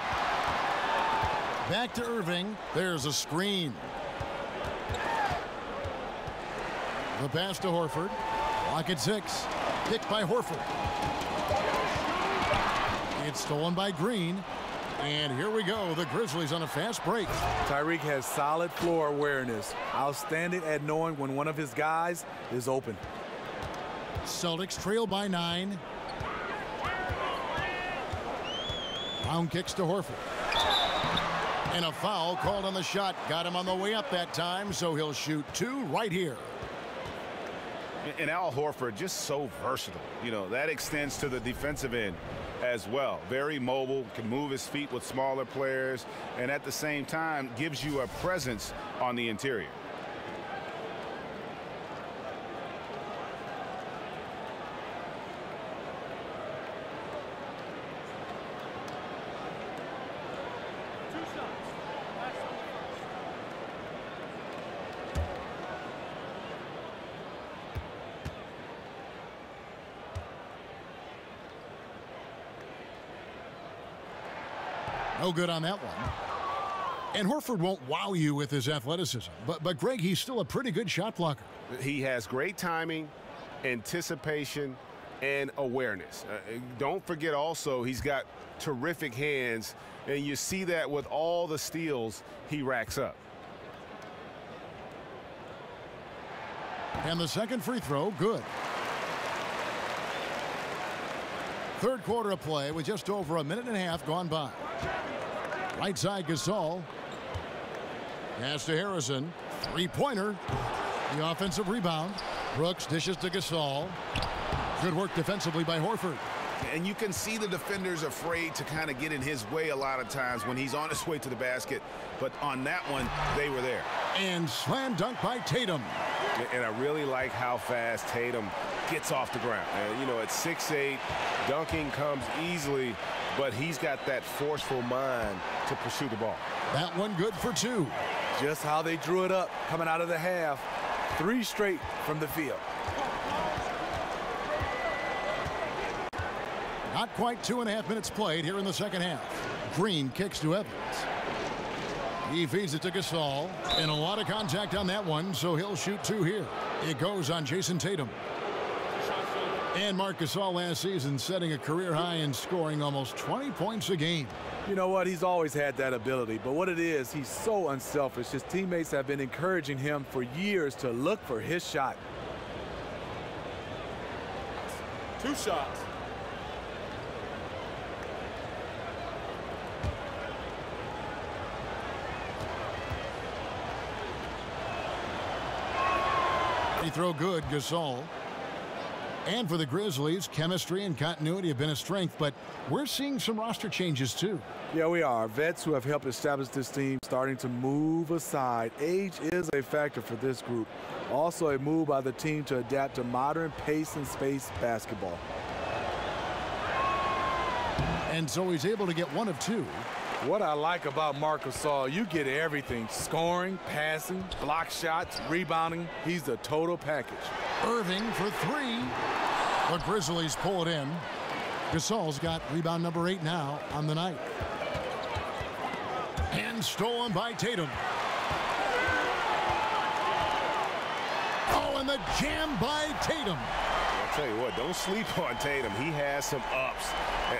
Back to Irving. There's a screen. The pass to Horford. Clock at 6. Picked by Horford. It's stolen by Green. And here we go. The Grizzlies on a fast break. Tyreek has solid floor awareness. Outstanding at knowing when one of his guys is open. Celtics trail by 9. Brown kicks to Horford. And a foul called on the shot. Got him on the way up that time, so he'll shoot 2 right here. And Al Horford, just so versatile. You know, that extends to the defensive end as well. Very mobile, can move his feet with smaller players, and at the same time gives you a presence on the interior. No good on that one. And Horford won't wow you with his athleticism. But Greg, he's still a pretty good shot blocker. He has great timing, anticipation, and awareness. Don't forget also he's got terrific hands, and you see that with all the steals he racks up. And the second free throw, good. Third quarter of play with just over a minute and a half gone by. Right side Gasol. Pass to Harrison. Three-pointer. The offensive rebound. Brooks dishes to Gasol. Good work defensively by Horford. And you can see the defenders afraid to kind of get in his way a lot of times when he's on his way to the basket. But on that one, they were there. And slam dunk by Tatum. And I really like how fast Tatum gets off the ground. You know, at 6'8", dunking comes easily, but he's got that forceful mind to pursue the ball. That one good for 2. Just how they drew it up coming out of the half. 3 straight from the field. Not quite 2.5 minutes played here in the second half. Green kicks to Evans. He feeds it to Gasol, and a lot of contact on that one, so he'll shoot 2 here. It goes on Jason Tatum. And Marc Gasol last season setting a career high in scoring almost 20 points a game. You know what? He's always had that ability, but what it is, he's so unselfish. His teammates have been encouraging him for years to look for his shot. 2 shots. Free throw good, Gasol. And for the Grizzlies, chemistry and continuity have been a strength, but we're seeing some roster changes too. Yeah, we are. Vets who have helped establish this team starting to move aside. Age is a factor for this group. Also a move by the team to adapt to modern pace and space basketball. And so he's able to get 1 of 2. What I like about Marc Gasol, you get everything. Scoring, passing, block shots, rebounding. He's the total package. Irving for 3. The Grizzlies pull it in. Gasol's got rebound number 8 now on the night. And stolen by Tatum. Oh, and the jam by Tatum. I'll tell you what, don't sleep on Tatum. He has some ups,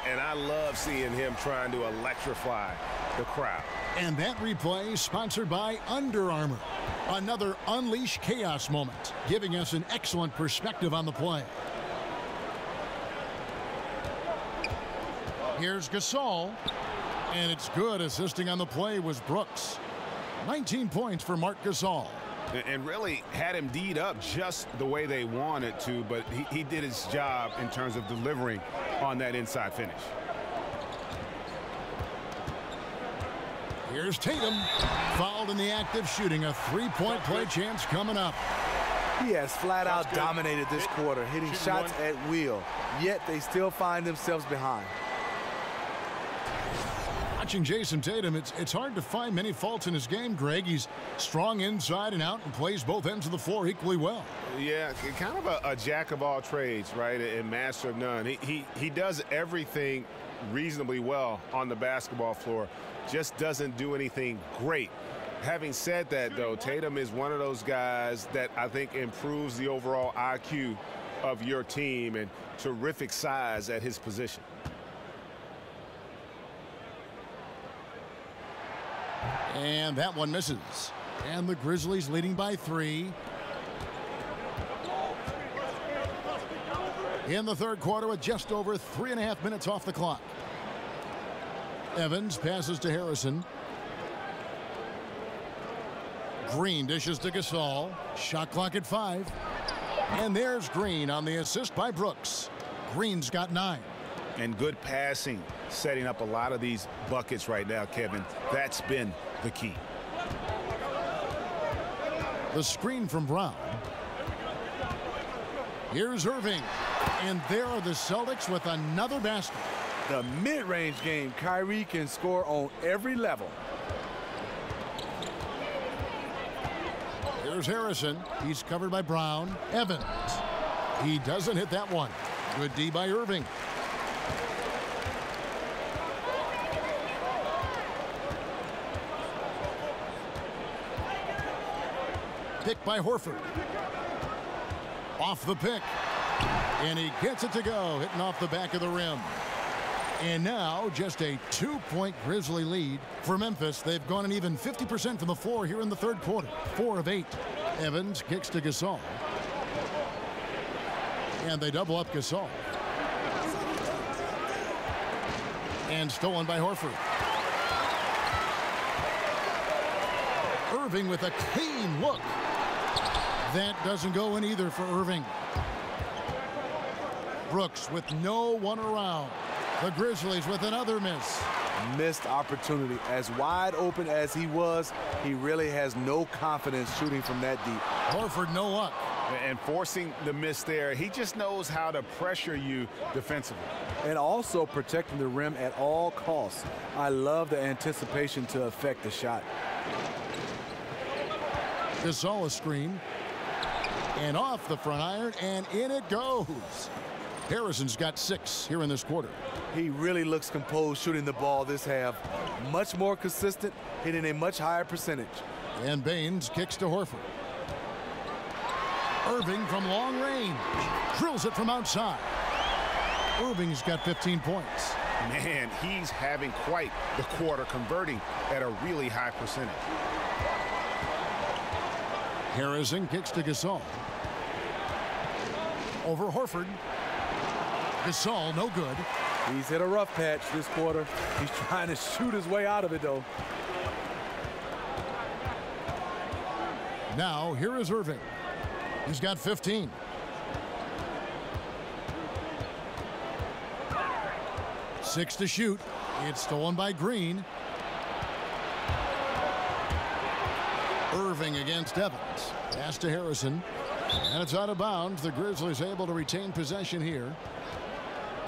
and I love seeing him trying to electrify the crowd. And that replay sponsored by Under Armour. Another Unleash Chaos moment, giving us an excellent perspective on the play. Here's Gasol, and it's good. Assisting on the play was Brooks. 19 points for Marc Gasol. And really had him D'd up just the way they wanted to, but he did his job in terms of delivering on that inside finish. Here's Tatum, fouled in the act of shooting. A 3-point play chance coming up. He has flat out dominated this quarter, hitting shots at will, yet they still find themselves behind. Watching Jason Tatum, it's hard to find many faults in his game, Greg. He's strong inside and out and plays both ends of the floor equally well. Yeah, kind of a jack of all trades, right, and master of none. He does everything reasonably well on the basketball floor, just doesn't do anything great. Having said that, though, Tatum is one of those guys that I think improves the overall IQ of your team, and terrific size at his position. And that one misses. And the Grizzlies leading by 3. In the third quarter with just over 3.5 minutes off the clock. Evans passes to Harrison. Green dishes to Gasol. Shot clock at 5. And there's Green on the assist by Brooks. Green's got 9. And good passing, setting up a lot of these buckets right now, Kevin. That's been the key. The screen from Brown. Here's Irving. And there are the Celtics with another basket. The mid-range game, Kyrie can score on every level. Here's Harrison. He's covered by Brown. Evans. He doesn't hit that one. Good D by Irving. Pick by Horford. Off the pick. And he gets it to go, hitting off the back of the rim. And now just a 2-point Grizzly lead for Memphis. They've gone an even 50% from the floor here in the third quarter. 4 of 8. Evans kicks to Gasol. And they double up Gasol. And stolen by Horford. Irving with a clean look. That doesn't go in either for Irving. Brooks with no one around. The Grizzlies with another miss. Missed opportunity. As wide open as he was, he really has no confidence shooting from that deep. Horford, no luck. And forcing the miss there, he just knows how to pressure you defensively. And also protecting the rim at all costs. I love the anticipation to affect the shot. Gasol a screen. And off the front iron, and in it goes. Harrison's got 6 here in this quarter. He really looks composed shooting the ball this half. Much more consistent, hitting a much higher percentage. And Baines kicks to Horford. Irving from long range. Drills it from outside. Irving's got 15 points. Man, he's having quite the quarter, converting at a really high percentage. Harrison kicks to Gasol. Over Horford. Gasol, no good. He's hit a rough patch this quarter. He's trying to shoot his way out of it, though. Now, here is Irving. He's got 15. Six to shoot. It's stolen by Green. Irving against Evans. Pass to Harrison. And it's out of bounds. The Grizzlies able to retain possession here.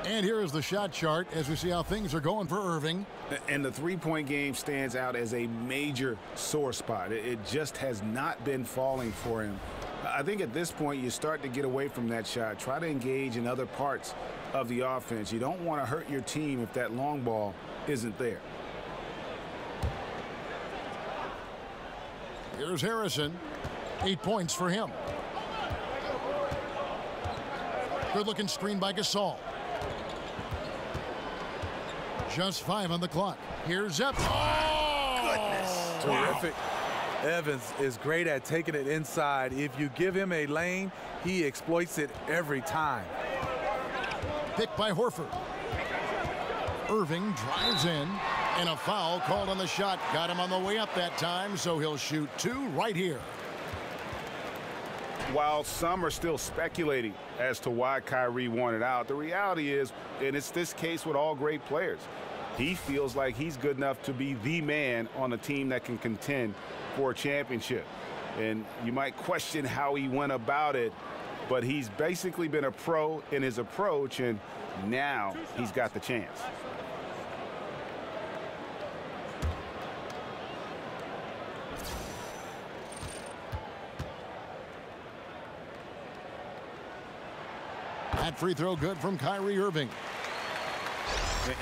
And here is the shot chart as we see how things are going for Irving. And the three-point game stands out as a major sore spot. It just has not been falling for him. I think at this point you start to get away from that shot. Try to engage in other parts of the offense. You don't want to hurt your team if that long ball isn't there. Here's Harrison. 8 points for him. Good-looking screen by Gasol. Just 5 on the clock. Here's Evans. Oh, goodness. Terrific. Evans is great at taking it inside. If you give him a lane, he exploits it every time. Picked by Horford. Irving drives in, and a foul called on the shot. Got him on the way up that time, so he'll shoot 2 right here. While some are still speculating as to why Kyrie wanted out, the reality is, and it's this case with all great players, he feels like he's good enough to be the man on a team that can contend for a championship. And you might question how he went about it, but he's basically been a pro in his approach, and now he's got the chance. That free throw good from Kyrie Irving.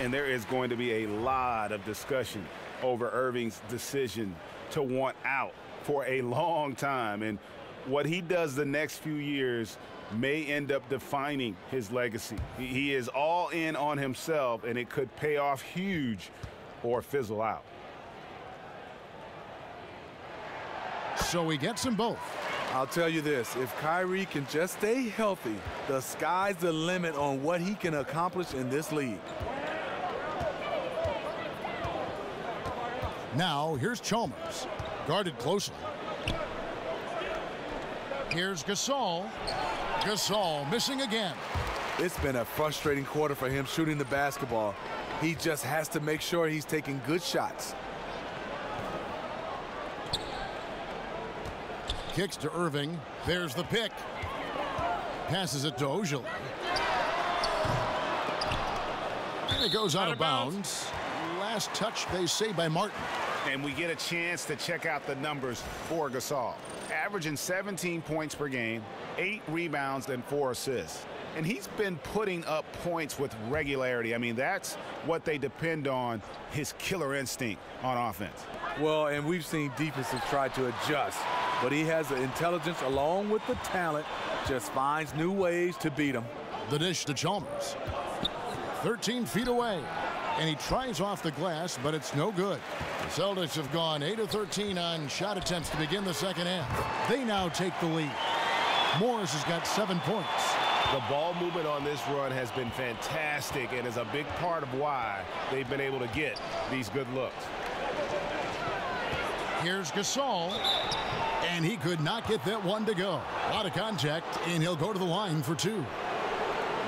And there is going to be a lot of discussion over Irving's decision to want out for a long time. And what he does the next few years may end up defining his legacy. He is all in on himself, and it could pay off huge or fizzle out. So he gets them both. I'll tell you this, if Kyrie can just stay healthy, the sky's the limit on what he can accomplish in this league. Now, here's Chalmers, guarded closely. Here's Gasol. Gasol missing again. It's been a frustrating quarter for him shooting the basketball. He just has to make sure he's taking good shots. Kicks to Irving. There's the pick. Passes it to Ojale. And it goes out of bounds. Last touch, they say, by Martin. And we get a chance to check out the numbers for Gasol. Averaging 17 points per game, 8 rebounds, and 4 assists. And he's been putting up points with regularity. I mean, that's what they depend on, his killer instinct on offense. Well, and we've seen defenses try to adjust, but he has the intelligence along with the talent, just finds new ways to beat them. The dish to Chalmers. 13 feet away. And he tries off the glass, but it's no good. The Celtics have gone 8 of 13 on shot attempts to begin the second half. They now take the lead. Morris has got 7 points. The ball movement on this run has been fantastic and is a big part of why they've been able to get these good looks. Here's Gasol, and he could not get that one to go. A lot of contact, and he'll go to the line for 2.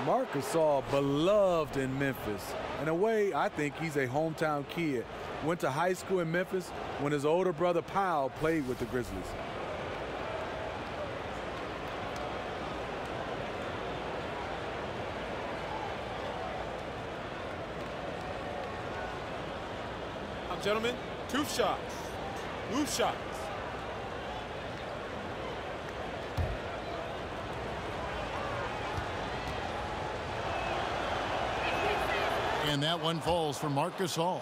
Marc Gasol, beloved in Memphis. In a way, I think he's a hometown kid. Went to high school in Memphis when his older brother Powell played with the Grizzlies. Gentlemen, 2 shots. Loose shots. And that one falls for Marc Gasol.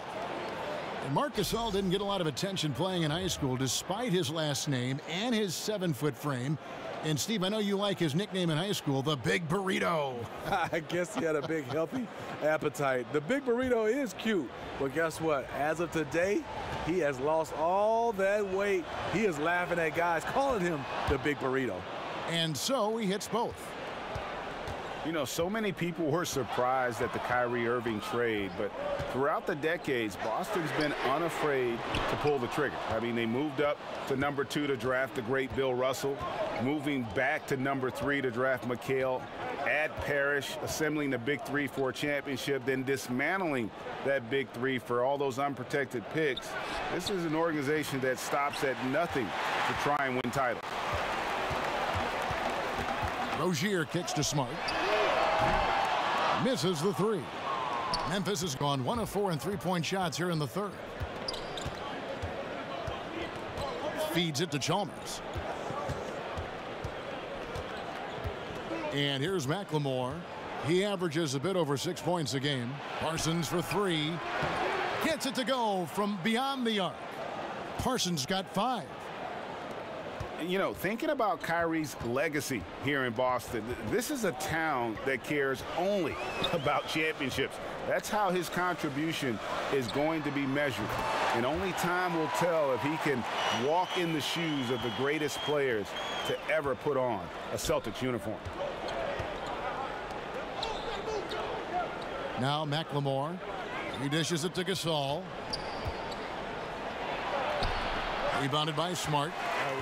And Marc Gasol didn't get a lot of attention playing in high school despite his last name and his 7-foot frame. And Steve, I know you like his nickname in high school, the Big Burrito. I guess he had a big, healthy appetite. The Big Burrito is cute, but guess what? As of today, he has lost all that weight. He is laughing at guys calling him the Big Burrito. And so he hits both. You know, so many people were surprised at the Kyrie Irving trade, but throughout the decades, Boston's been unafraid to pull the trigger. I mean, they moved up to number 2 to draft the great Bill Russell, moving back to number 3 to draft McHale, add Parrish, assembling the big 3 for a championship, then dismantling that big 3 for all those unprotected picks. This is an organization that stops at nothing to try and win titles. Rozier kicks to Smart. Misses the 3. Memphis has gone 1 of 4 in 3-point shots here in the third. Feeds it to Chalmers. And here's McLemore. He averages a bit over 6 points a game. Parsons for 3. Gets it to go from beyond the arc. Parsons got 5. You know, thinking about Kyrie's legacy here in Boston, this is a town that cares only about championships. That's how his contribution is going to be measured. And only time will tell if he can walk in the shoes of the greatest players to ever put on a Celtics uniform. Now McLemore. He dishes it to Gasol. Rebounded by Smart.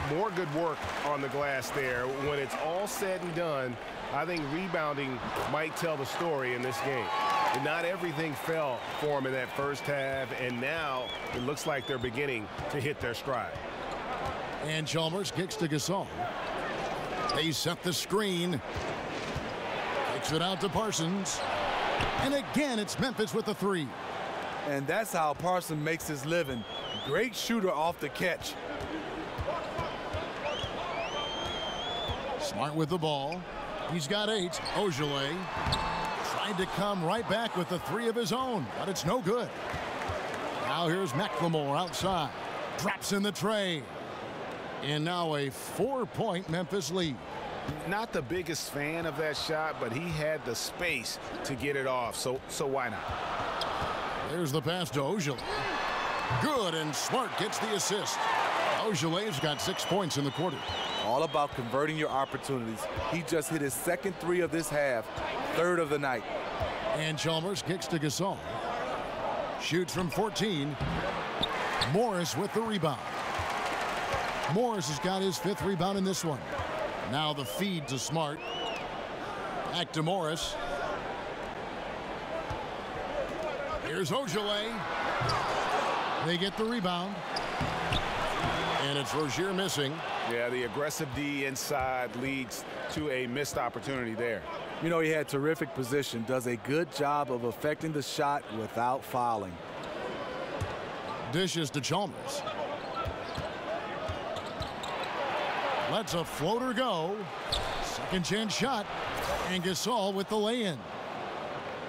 More good work on the glass there. When it's all said and done, I think rebounding might tell the story in this game. And not everything fell for him in that first half, and now it looks like they're beginning to hit their stride. And Chalmers kicks to Gasol. They set the screen. Kicks it out to Parsons. And again, it's Memphis with the 3. And that's how Parsons makes his living. Great shooter off the catch. Smart with the ball. He's got 8. Ojale Tried to come right back with the three of his own, but it's no good. Now here's McLemore outside. Drops in the tray. And now a 4-point Memphis lead. Not the biggest fan of that shot, but he had the space to get it off, so why not? There's the pass to Ojale. Good, and Smart gets the assist. Ojale's got 6 points in the quarter. All about converting your opportunities. He just hit his second three of this half, third of the night. And Chalmers kicks to Gasol. Shoots from 14. Morris with the rebound. Morris has got his 5th rebound in this one. Now the feed to Smart. Back to Morris. Here's Ojale. They get the rebound. And it's Rozier missing. Yeah, the aggressive D inside leads to a missed opportunity there. You know, he had terrific position, does a good job of affecting the shot without fouling. Dishes to Chalmers. Lets a floater go. Second chance shot. And Gasol with the lay-in.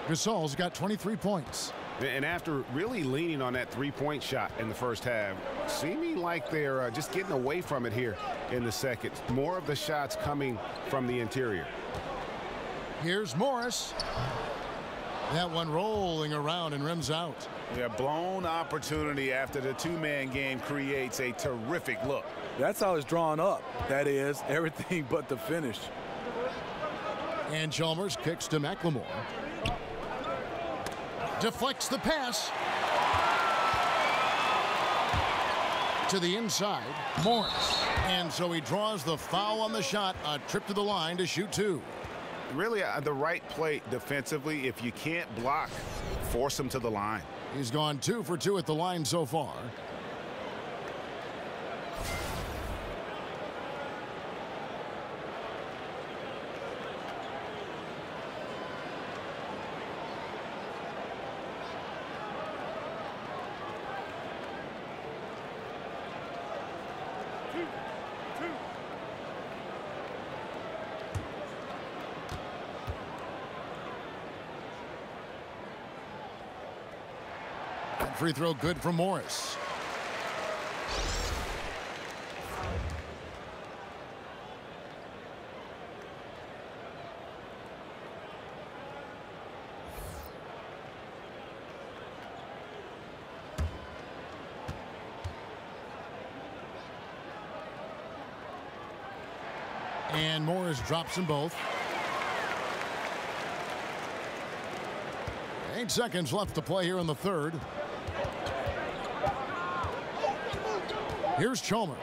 Gasol's got 23 points. And after really leaning on that three-point shot in the first half, seeming like they're just getting away from it here in the second. More of the shots coming from the interior. Here's Morris. That one rolling around and rims out. Yeah, blown opportunity after the two-man game creates a terrific look. That's how it's drawn up. That is, everything but the finish. And Chalmers kicks to McLemore. Deflects the pass. To the inside, Morris. And so he draws the foul on the shot, a trip to the line to shoot 2. Really the right play defensively. If you can't block, force him to the line. He's gone 2 for 2 at the line so far. Free throw good from Morris. And Morris drops them both. 8 seconds left to play here in the third. Here's Chalmers.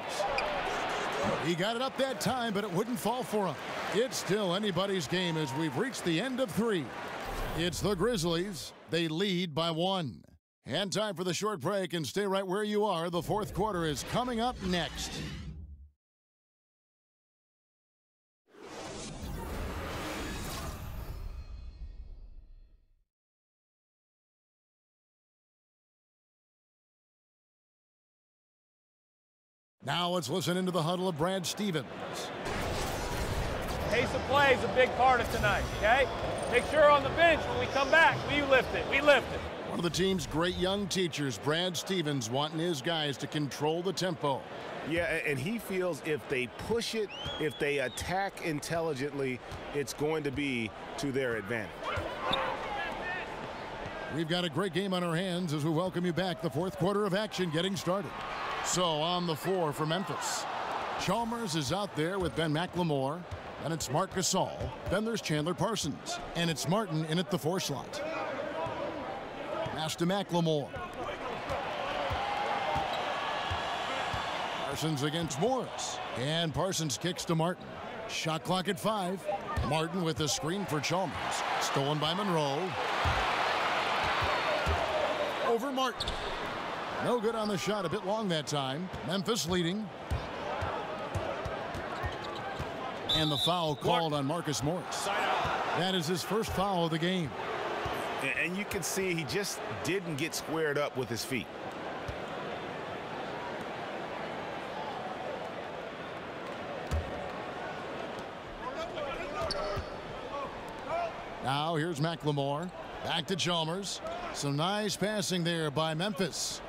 He got it up that time, but it wouldn't fall for him. It's still anybody's game as we've reached the end of 3. It's the Grizzlies. They lead by 1. And time for the short break, and stay right where you are. The fourth quarter is coming up next. Now let's listen into the huddle of Brad Stevens. Pace of play is a big part of tonight, okay? Make sure on the bench when we come back, we lift it. We lift it. One of the team's great young teachers, Brad Stevens, wanting his guys to control the tempo. Yeah, and he feels if they push it, if they attack intelligently, it's going to be to their advantage. We've got a great game on our hands as we welcome you back. The fourth quarter of action getting started. So on the floor for Memphis, Chalmers is out there with Ben McLemore. Then it's Marc Gasol. Then there's Chandler Parsons. And it's Martin in at the 4 slot. Pass to McLemore. Parsons against Morris. And Parsons kicks to Martin. Shot clock at 5. Martin with a screen for Chalmers. Stolen by Monroe. Over Martin. No good on the shot, a bit long that time. Memphis leading. And the foul called on Marcus Morris. That is his first foul of the game. And you can see he just didn't get squared up with his feet. Now here's McLemore. Back to Chalmers. Some nice passing there by Memphis.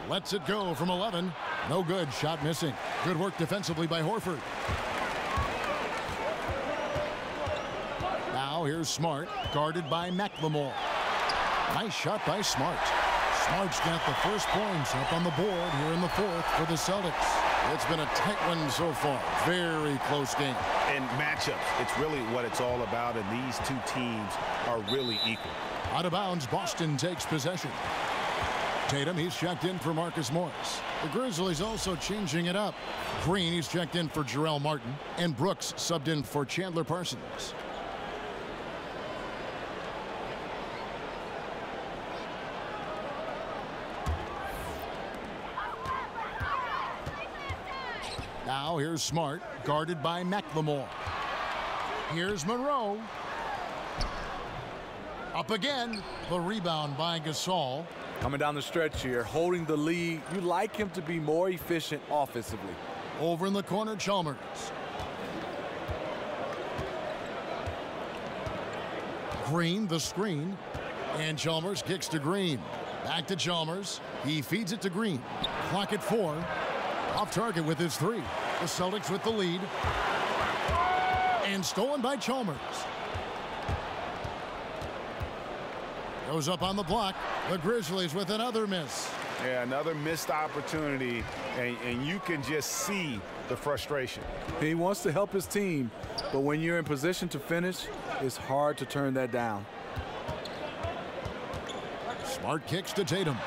Lets it go from 11. No good. Shot missing. Good work defensively by Horford. Now here's Smart. Guarded by McLemore. Nice shot by Smart. Smart's got the first points up on the board here in the fourth for the Celtics. It's been a tight one so far. Very close game. And matchups, it's really what it's all about, and these two teams are really equal. Out of bounds, Boston takes possession. Tatum, he's checked in for Marcus Morris. The Grizzlies also changing it up. Green, he's checked in for Jarrell Martin. And Brooks subbed in for Chandler Parsons. Now here's Smart, guarded by McLemore. Here's Monroe. Up again. The rebound by Gasol. Coming down the stretch here, holding the lead. You like him to be more efficient offensively. Over in the corner, Chalmers. Green, the screen. And Chalmers kicks to Green. Back to Chalmers. He feeds it to Green. Clock at 4. Off target with his 3. The Celtics with the lead. And stolen by Chalmers. Goes up on the block. The Grizzlies with another miss. Yeah, another missed opportunity, and you can just see the frustration. He wants to help his team, but when you're in position to finish, it's hard to turn that down. Smart kicks to Tatum.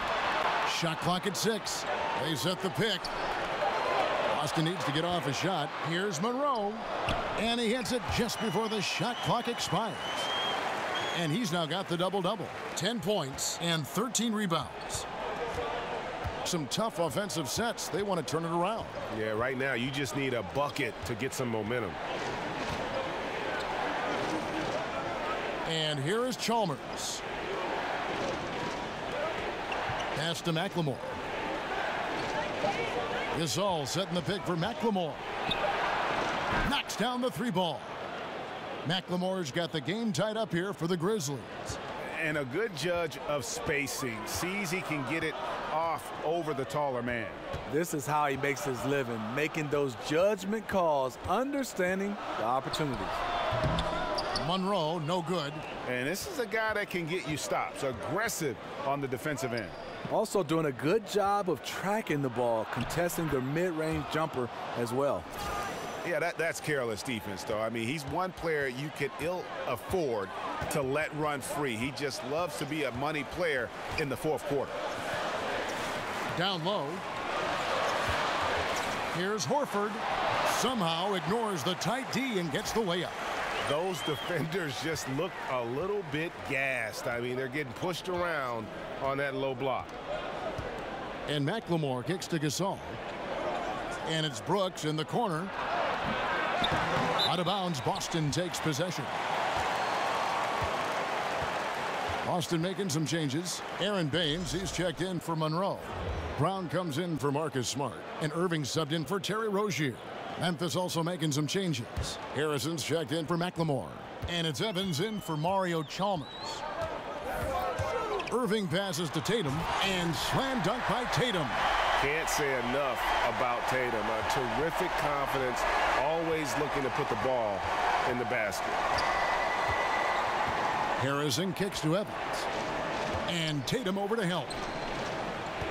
Shot clock at 6. They set the pick. Boston needs to get off a shot. Here's Monroe. And he hits it just before the shot clock expires. And he's now got the double-double. 10 points and 13 rebounds. Some tough offensive sets. They want to turn it around. Yeah, right now you just need a bucket to get some momentum. And here is Chalmers. Pass to McLemore. Gasol setting the pick for McLemore. Knocks down the 3 ball. McLemore's got the game tied up here for the Grizzlies. And a good judge of spacing. Sees he can get it off over the taller man. This is how he makes his living, making those judgment calls, understanding the opportunities. Monroe, no good. And this is a guy that can get you stops. Aggressive on the defensive end. Also doing a good job of tracking the ball, contesting the mid-range jumper as well. Yeah, that's careless defense, though. I mean, he's one player you could ill afford to let run free. He just loves to be a money player in the fourth quarter. Down low. Here's Horford. Somehow ignores the tight D and gets the layup. Those defenders just look a little bit gassed. I mean, they're getting pushed around on that low block. And McLemore kicks to Gasol. And it's Brooks in the corner. Out of bounds, Boston takes possession. Boston making some changes. Aaron Baines, he's checked in for Monroe. Brown comes in for Marcus Smart. And Irving subbed in for Terry Rozier. Memphis also making some changes. Harrison's checked in for McLemore. And it's Evans in for Mario Chalmers. Irving passes to Tatum. And slam dunk by Tatum. Can't say enough about Tatum. A terrific confidence, always looking to put the ball in the basket. Harrison kicks to Evans. And Tatum over to help.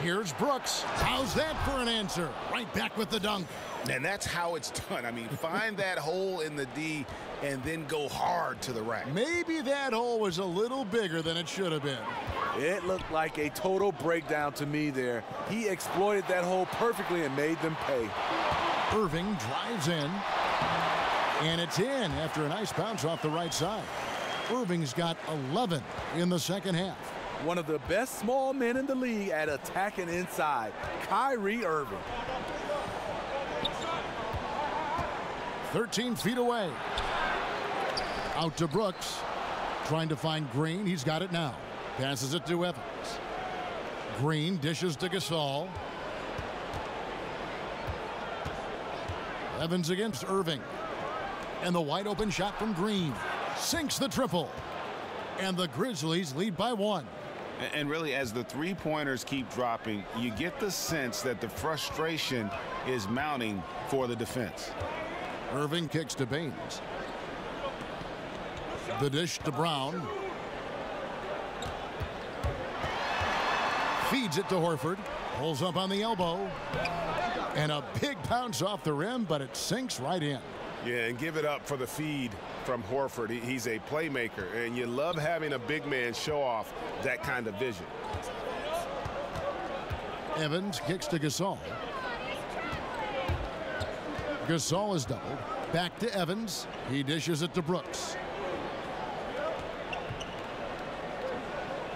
Here's Brooks. How's that for an answer? Right back with the dunk. And that's how it's done. I mean, find that hole in the D and then go hard to the rack. Maybe that hole was a little bigger than it should have been. It looked like a total breakdown to me there. He exploited that hole perfectly and made them pay. Irving drives in. And it's in after a nice bounce off the right side. Irving's got 11 in the second half. One of the best small men in the league at attacking inside, Kyrie Irving. 13 feet away. Out to Brooks. Trying to find Green. He's got it now. Passes it to Evans. Green dishes to Gasol. Evans against Irving. And the wide open shot from Green. Sinks the triple. And the Grizzlies lead by 1. And really, as the three-pointers keep dropping, you get the sense that the frustration is mounting for the defense. Irving kicks to Baines. The dish to Brown. Feeds it to Horford. Pulls up on the elbow. And a big bounce off the rim, but it sinks right in. Yeah, and give it up for the feed from Horford. He's a playmaker, and you love having a big man show off that kind of vision. Evans kicks to Gasol. Gasol is doubled. Back to Evans. He dishes it to Brooks.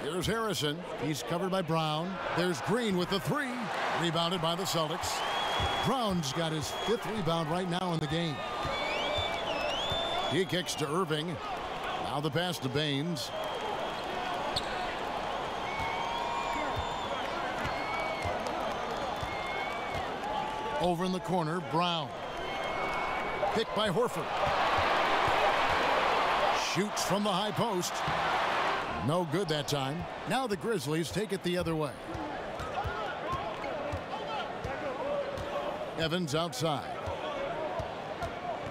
Here's Harrison. He's covered by Brown. There's Green with the 3. Rebounded by the Celtics. Brown's got his 5th rebound right now in the game. He kicks to Irving. Now the pass to Baines. Over in the corner, Brown. Picked by Horford. Shoots from the high post. No good that time. Now the Grizzlies take it the other way. Evans outside.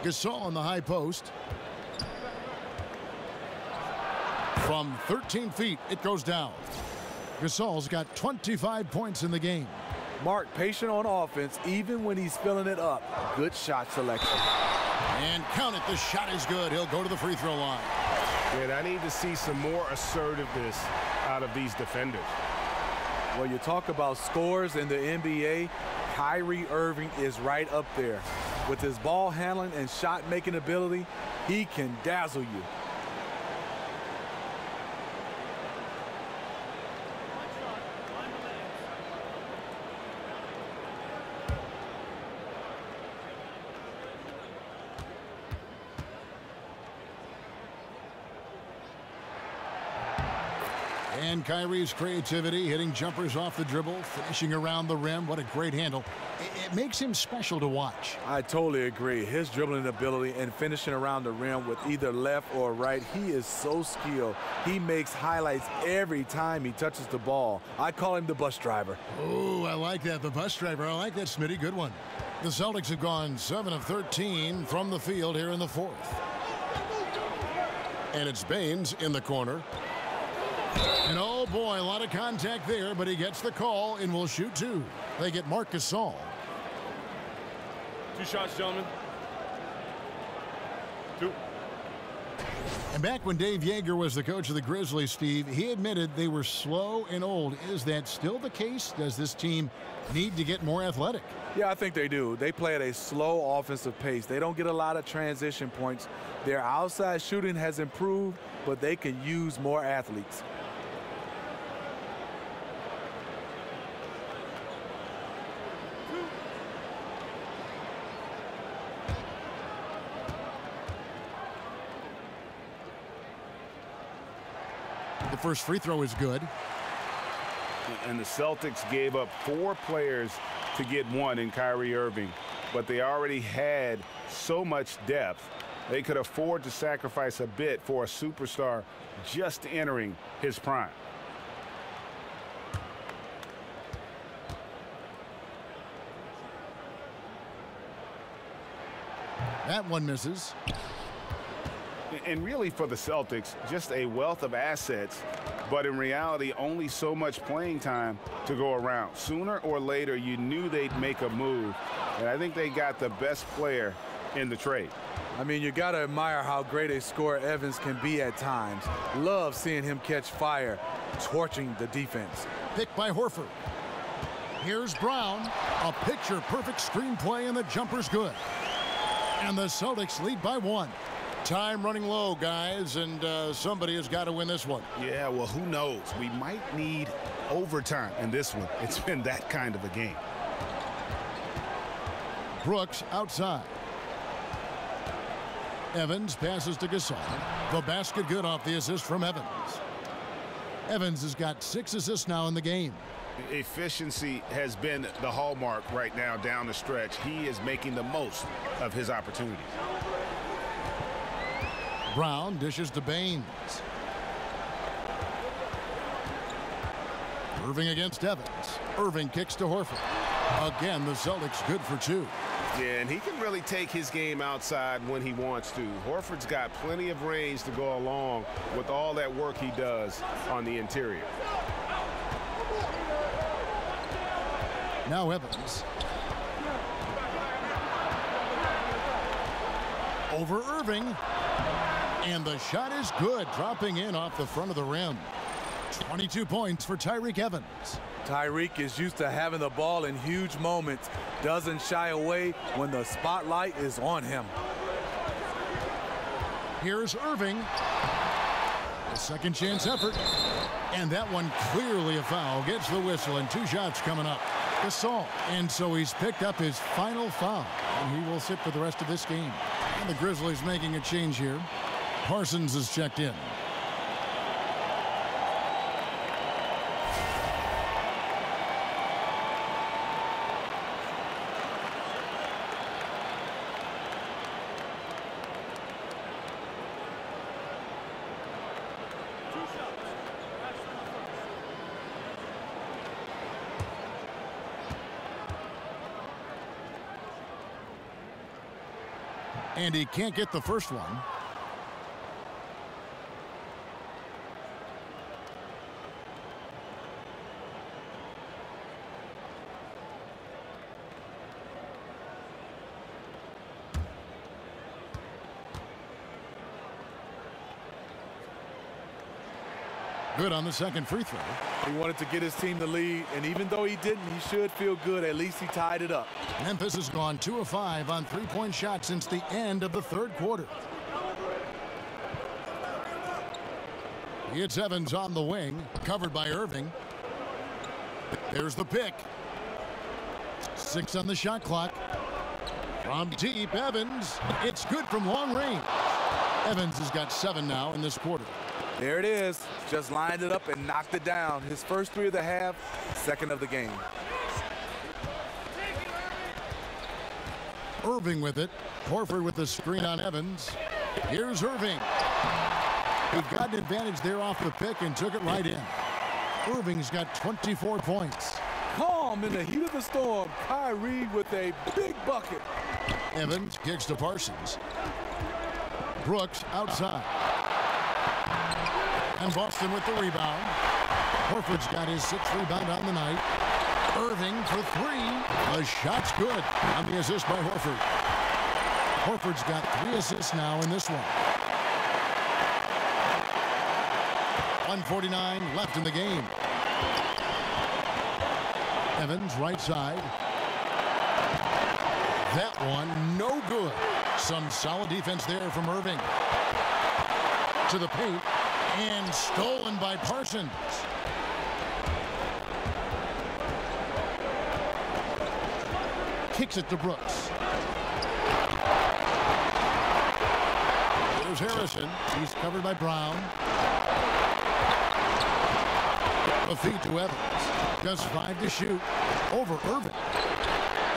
Gasol on the high post. From 13 feet, it goes down. Gasol's got 25 points in the game. Mark, patient on offense, even when he's filling it up. Good shot selection. And count it, the shot is good. He'll go to the free throw line. And I need to see some more assertiveness out of these defenders. Well, you talk about scores in the NBA, Kyrie Irving is right up there. With his ball handling and shot-making ability, he can dazzle you. And Kyrie's creativity, hitting jumpers off the dribble, finishing around the rim. What a great handle. It makes him special to watch. I totally agree. His dribbling ability and finishing around the rim with either left or right, he is so skilled. He makes highlights every time he touches the ball. I call him the bus driver. Oh, I like that, the bus driver. I like that, Smitty. Good one. The Celtics have gone 7 of 13 from the field here in the 4th. And it's Baines in the corner. And oh boy, a lot of contact there, but he gets the call and will shoot 2. They get Marc Gasol. 2 shots, gentlemen. 2. And back when Dave Yeager was the coach of the Grizzlies, Steve, he admitted they were slow and old. Is that still the case? Does this team need to get more athletic? Yeah, I think they do. They play at a slow offensive pace. They don't get a lot of transition points. Their outside shooting has improved, but they can use more athletes. The first free throw is good. And the Celtics gave up 4 players to get 1 in Kyrie Irving, but they already had so much depth, they could afford to sacrifice a bit for a superstar just entering his prime. That one misses. And really for the Celtics, just a wealth of assets, but in reality, only so much playing time to go around. Sooner or later, you knew they'd make a move, and I think they got the best player in the trade. I mean, you got to admire how great a scorer Evans can be at times. Love seeing him catch fire, torching the defense. Picked by Horford. Here's Brown. A picture-perfect screenplay, and the jumper's good. And the Celtics lead by 1. Time running low, guys, and somebody has got to win this one. Yeah, well, who knows? We might need overtime in this one. It's been that kind of a game. Brooks outside. Evans passes to Gasol. The basket good off the assist from Evans. Evans has got 6 assists now in the game. Efficiency has been the hallmark right now down the stretch. He is making the most of his opportunities. Brown dishes to Baines. Irving against Evans. Irving kicks to Horford. Again, the Celtics good for 2. Yeah, and he can really take his game outside when he wants to. Horford's got plenty of range to go along with all that work he does on the interior. Now Evans. Over Irving. And the shot is good, dropping in off the front of the rim. 22 points for Tyreke Evans. Tyreke is used to having the ball in huge moments. Doesn't shy away when the spotlight is on him. Here's Irving. A second chance effort. And that one clearly a foul. Gets the whistle and 2 shots coming up. Gasol. And so he's picked up his final foul. And he will sit for the rest of this game. And the Grizzlies making a change here. Parsons is checked in. And he can't get the first one. Good on the second free throw. He wanted to get his team the lead, and even though he didn't, he should feel good. At least he tied it up. Memphis has gone 2 of 5 on 3-point shots since the end of the third quarter. It's Evans on the wing, covered by Irving. There's the pick. 6 on the shot clock. From deep, Evans. It's good from long range. Evans has got 7 now in this quarter. There it is. Just lined it up and knocked it down. His first 3 of the half, second of the game. Irving with it. Horford with the screen on Evans. Here's Irving. He got an advantage there off the pick and took it right in. Irving's got 24 points. Calm in the heat of the storm. Kyrie with a big bucket. Evans kicks to Parsons. Brooks outside. And Boston with the rebound. Horford's got his 6th rebound on the night. Irving for 3. The shot's good on the assist by Horford. Horford's got 3 assists now in this one. 1:49 left in the game. Evans right side. That one no good. Some solid defense there from Irving. To the paint. And stolen by Parsons. Kicks it to Brooks. There's Harrison. He's covered by Brown. A feed to Evans. Just 5 to shoot. Over Irving.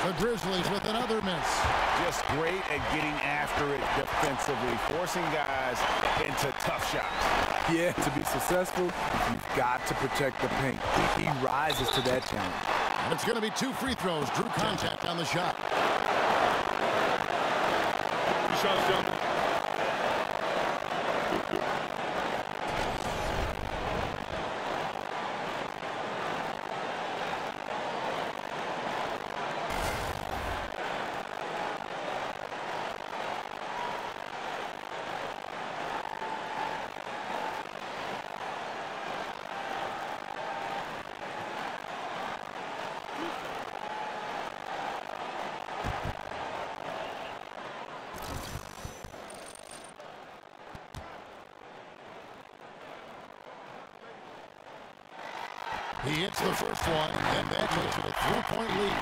The Grizzlies with another miss. Just great at getting after it defensively, forcing guys into tough shots. Yeah, to be successful, you've got to protect the paint. He rises to that challenge. And it's going to be 2 free throws. Drew contact on the shot. Good shots, gentlemen. He hits the first one, and that makes it a 3-point lead.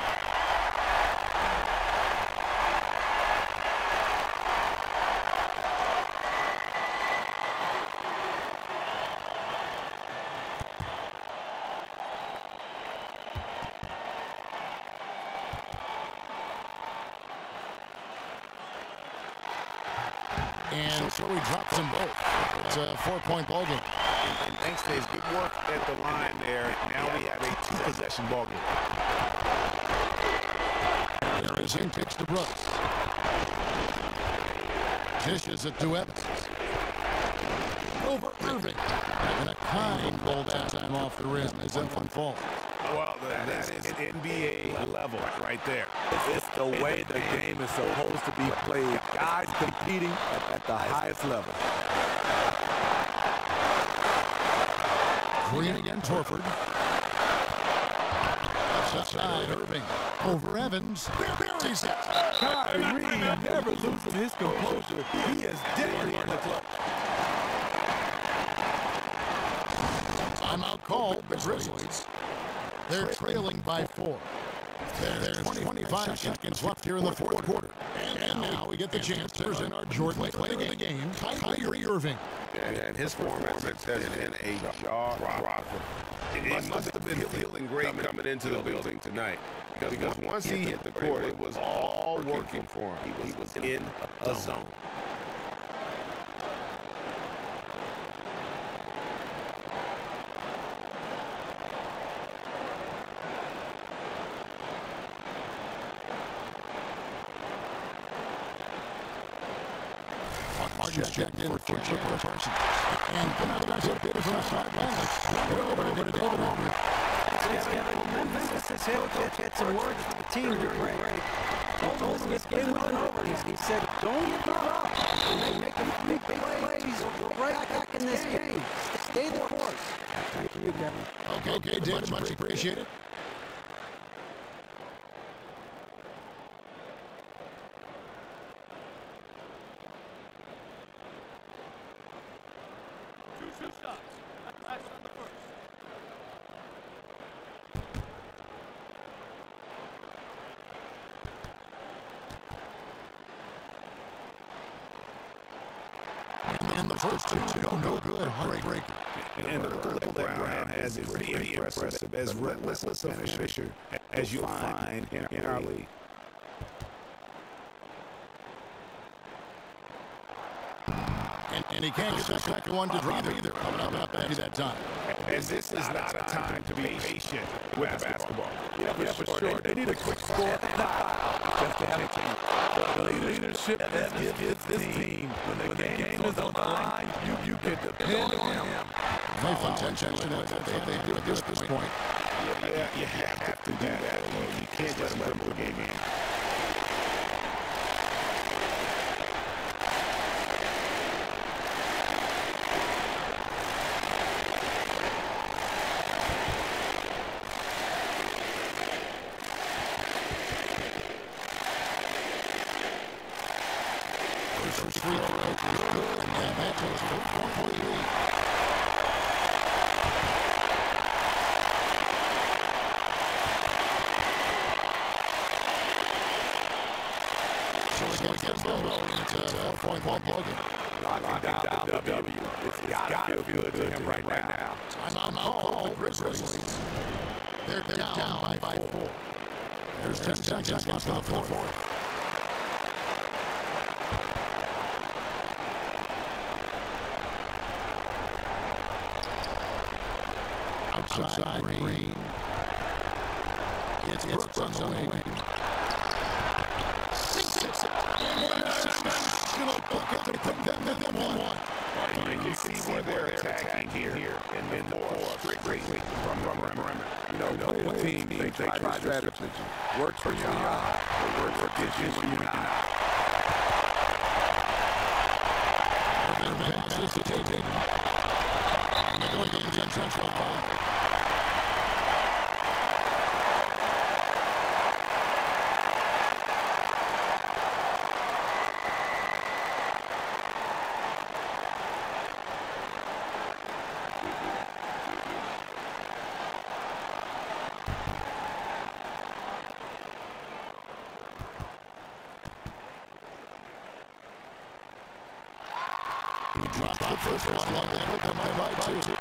And so he drops them both. It's a 4-point ball game. And thanks to his good work at the line there, now we have a 2-possession ball game. There is in pitch to Brooks. Dishes it to Evans. Over Irving. And a kind ball that time off the rim as that one falls. Well, that is NBA level right there. It's the way the game is supposed to be played. Guys competing at the highest level. Green against Horford. Outside Irving. Over Evans. Buries it. Kyrie never losing his composure. He is deadly in the clutch. Timeout called the Grizzlies. They're trailing by 4. There's 25 seconds left here in the fourth quarter. And now we get the chance to present our Jordan playing the game, Kyrie Irving. And his performance has been a jaw-rocker. He must have been feeling great coming into the building tonight. Because once he hit the court, it was all working for him. He was in a zone. Just checked in for Chipper Parsons. And that's a bit of a sideline. Over to David Homer. Memphis had some words for the team to break. Told him to get over. He said, don't give up. They make him big plays. Right back in this game. Stay the course. Thank you, Kevin. Okay, David, much appreciated. And the first two no good. Heartbreaker. And the little Brown has it pretty impressive, as relentless a finisher as you'll find in our league. And he can't get the second one to drop either. Coming up after that time. As this is not a time to be patient with the basketball. Yeah, for sure. They need a quick score just to have a team. The leadership that gives this team when the game is on the line, you can depend on him. They find attention that they do at this point. Yeah, you have to do that. You can't just let them put the game in. Down the W. It's gotta feel good to him right now. I'm called the Grizzlies. They're down by 4. There's 10 seconds left on the fourth. Outside Green. It's Brooks on the wing. To put them within 1. You can see where they're attacking here in the fourth. Great. From perimeter. You know, the team, they try strategy. Works for you and I. It works for you and I. Passes to David. And they're going to get the central ball. He dropped the first one, and then put them by 2.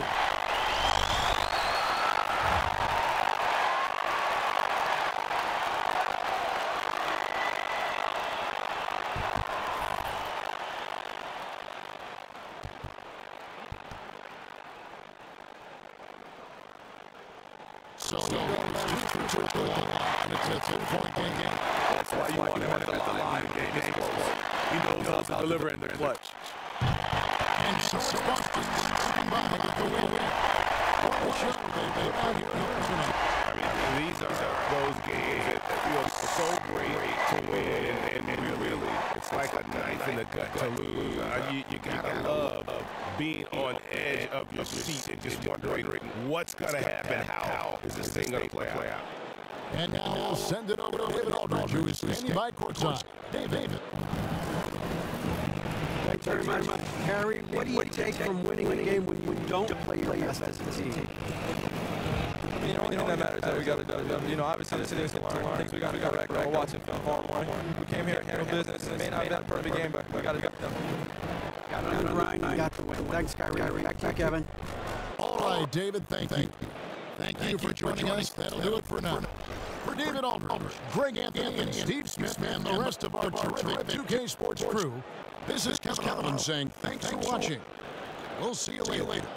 So he goes 2 for 2 and it's a 2-point game. That's why you want him at the line. Game is close. He knows how to deliver in the clutch. And so Boston by with the win. What a shot they put out here tonight. I mean, these are those games that feel so great to win, and really, it's like a knife in the gut to lose. You gotta love being on edge of your seat and just wondering what's gonna happen. How is this thing gonna play out? And now we'll send it over to David Aldridge, who is standing by courtside. David. Thanks very much. Harry, what do you take from winning a game when you don't play your best as a team? You know, only thing that matters is that we got to, you know, obviously there's things to learn, things we got to correct. We're watching film tomorrow morning. We came here to handle business. It may not have been a perfect game, but we got to get them. Got it on the grind. You got the win. Thanks, Kyrie. Back to you, Kevin. All right, David, thank you. Thank you for joining us. That'll do it for now. For David Aldridge, Greg Anthony, and Steve Smith, and the rest of our terrific 2K Sports crew, this is Calvin saying thanks for watching. We'll see you later.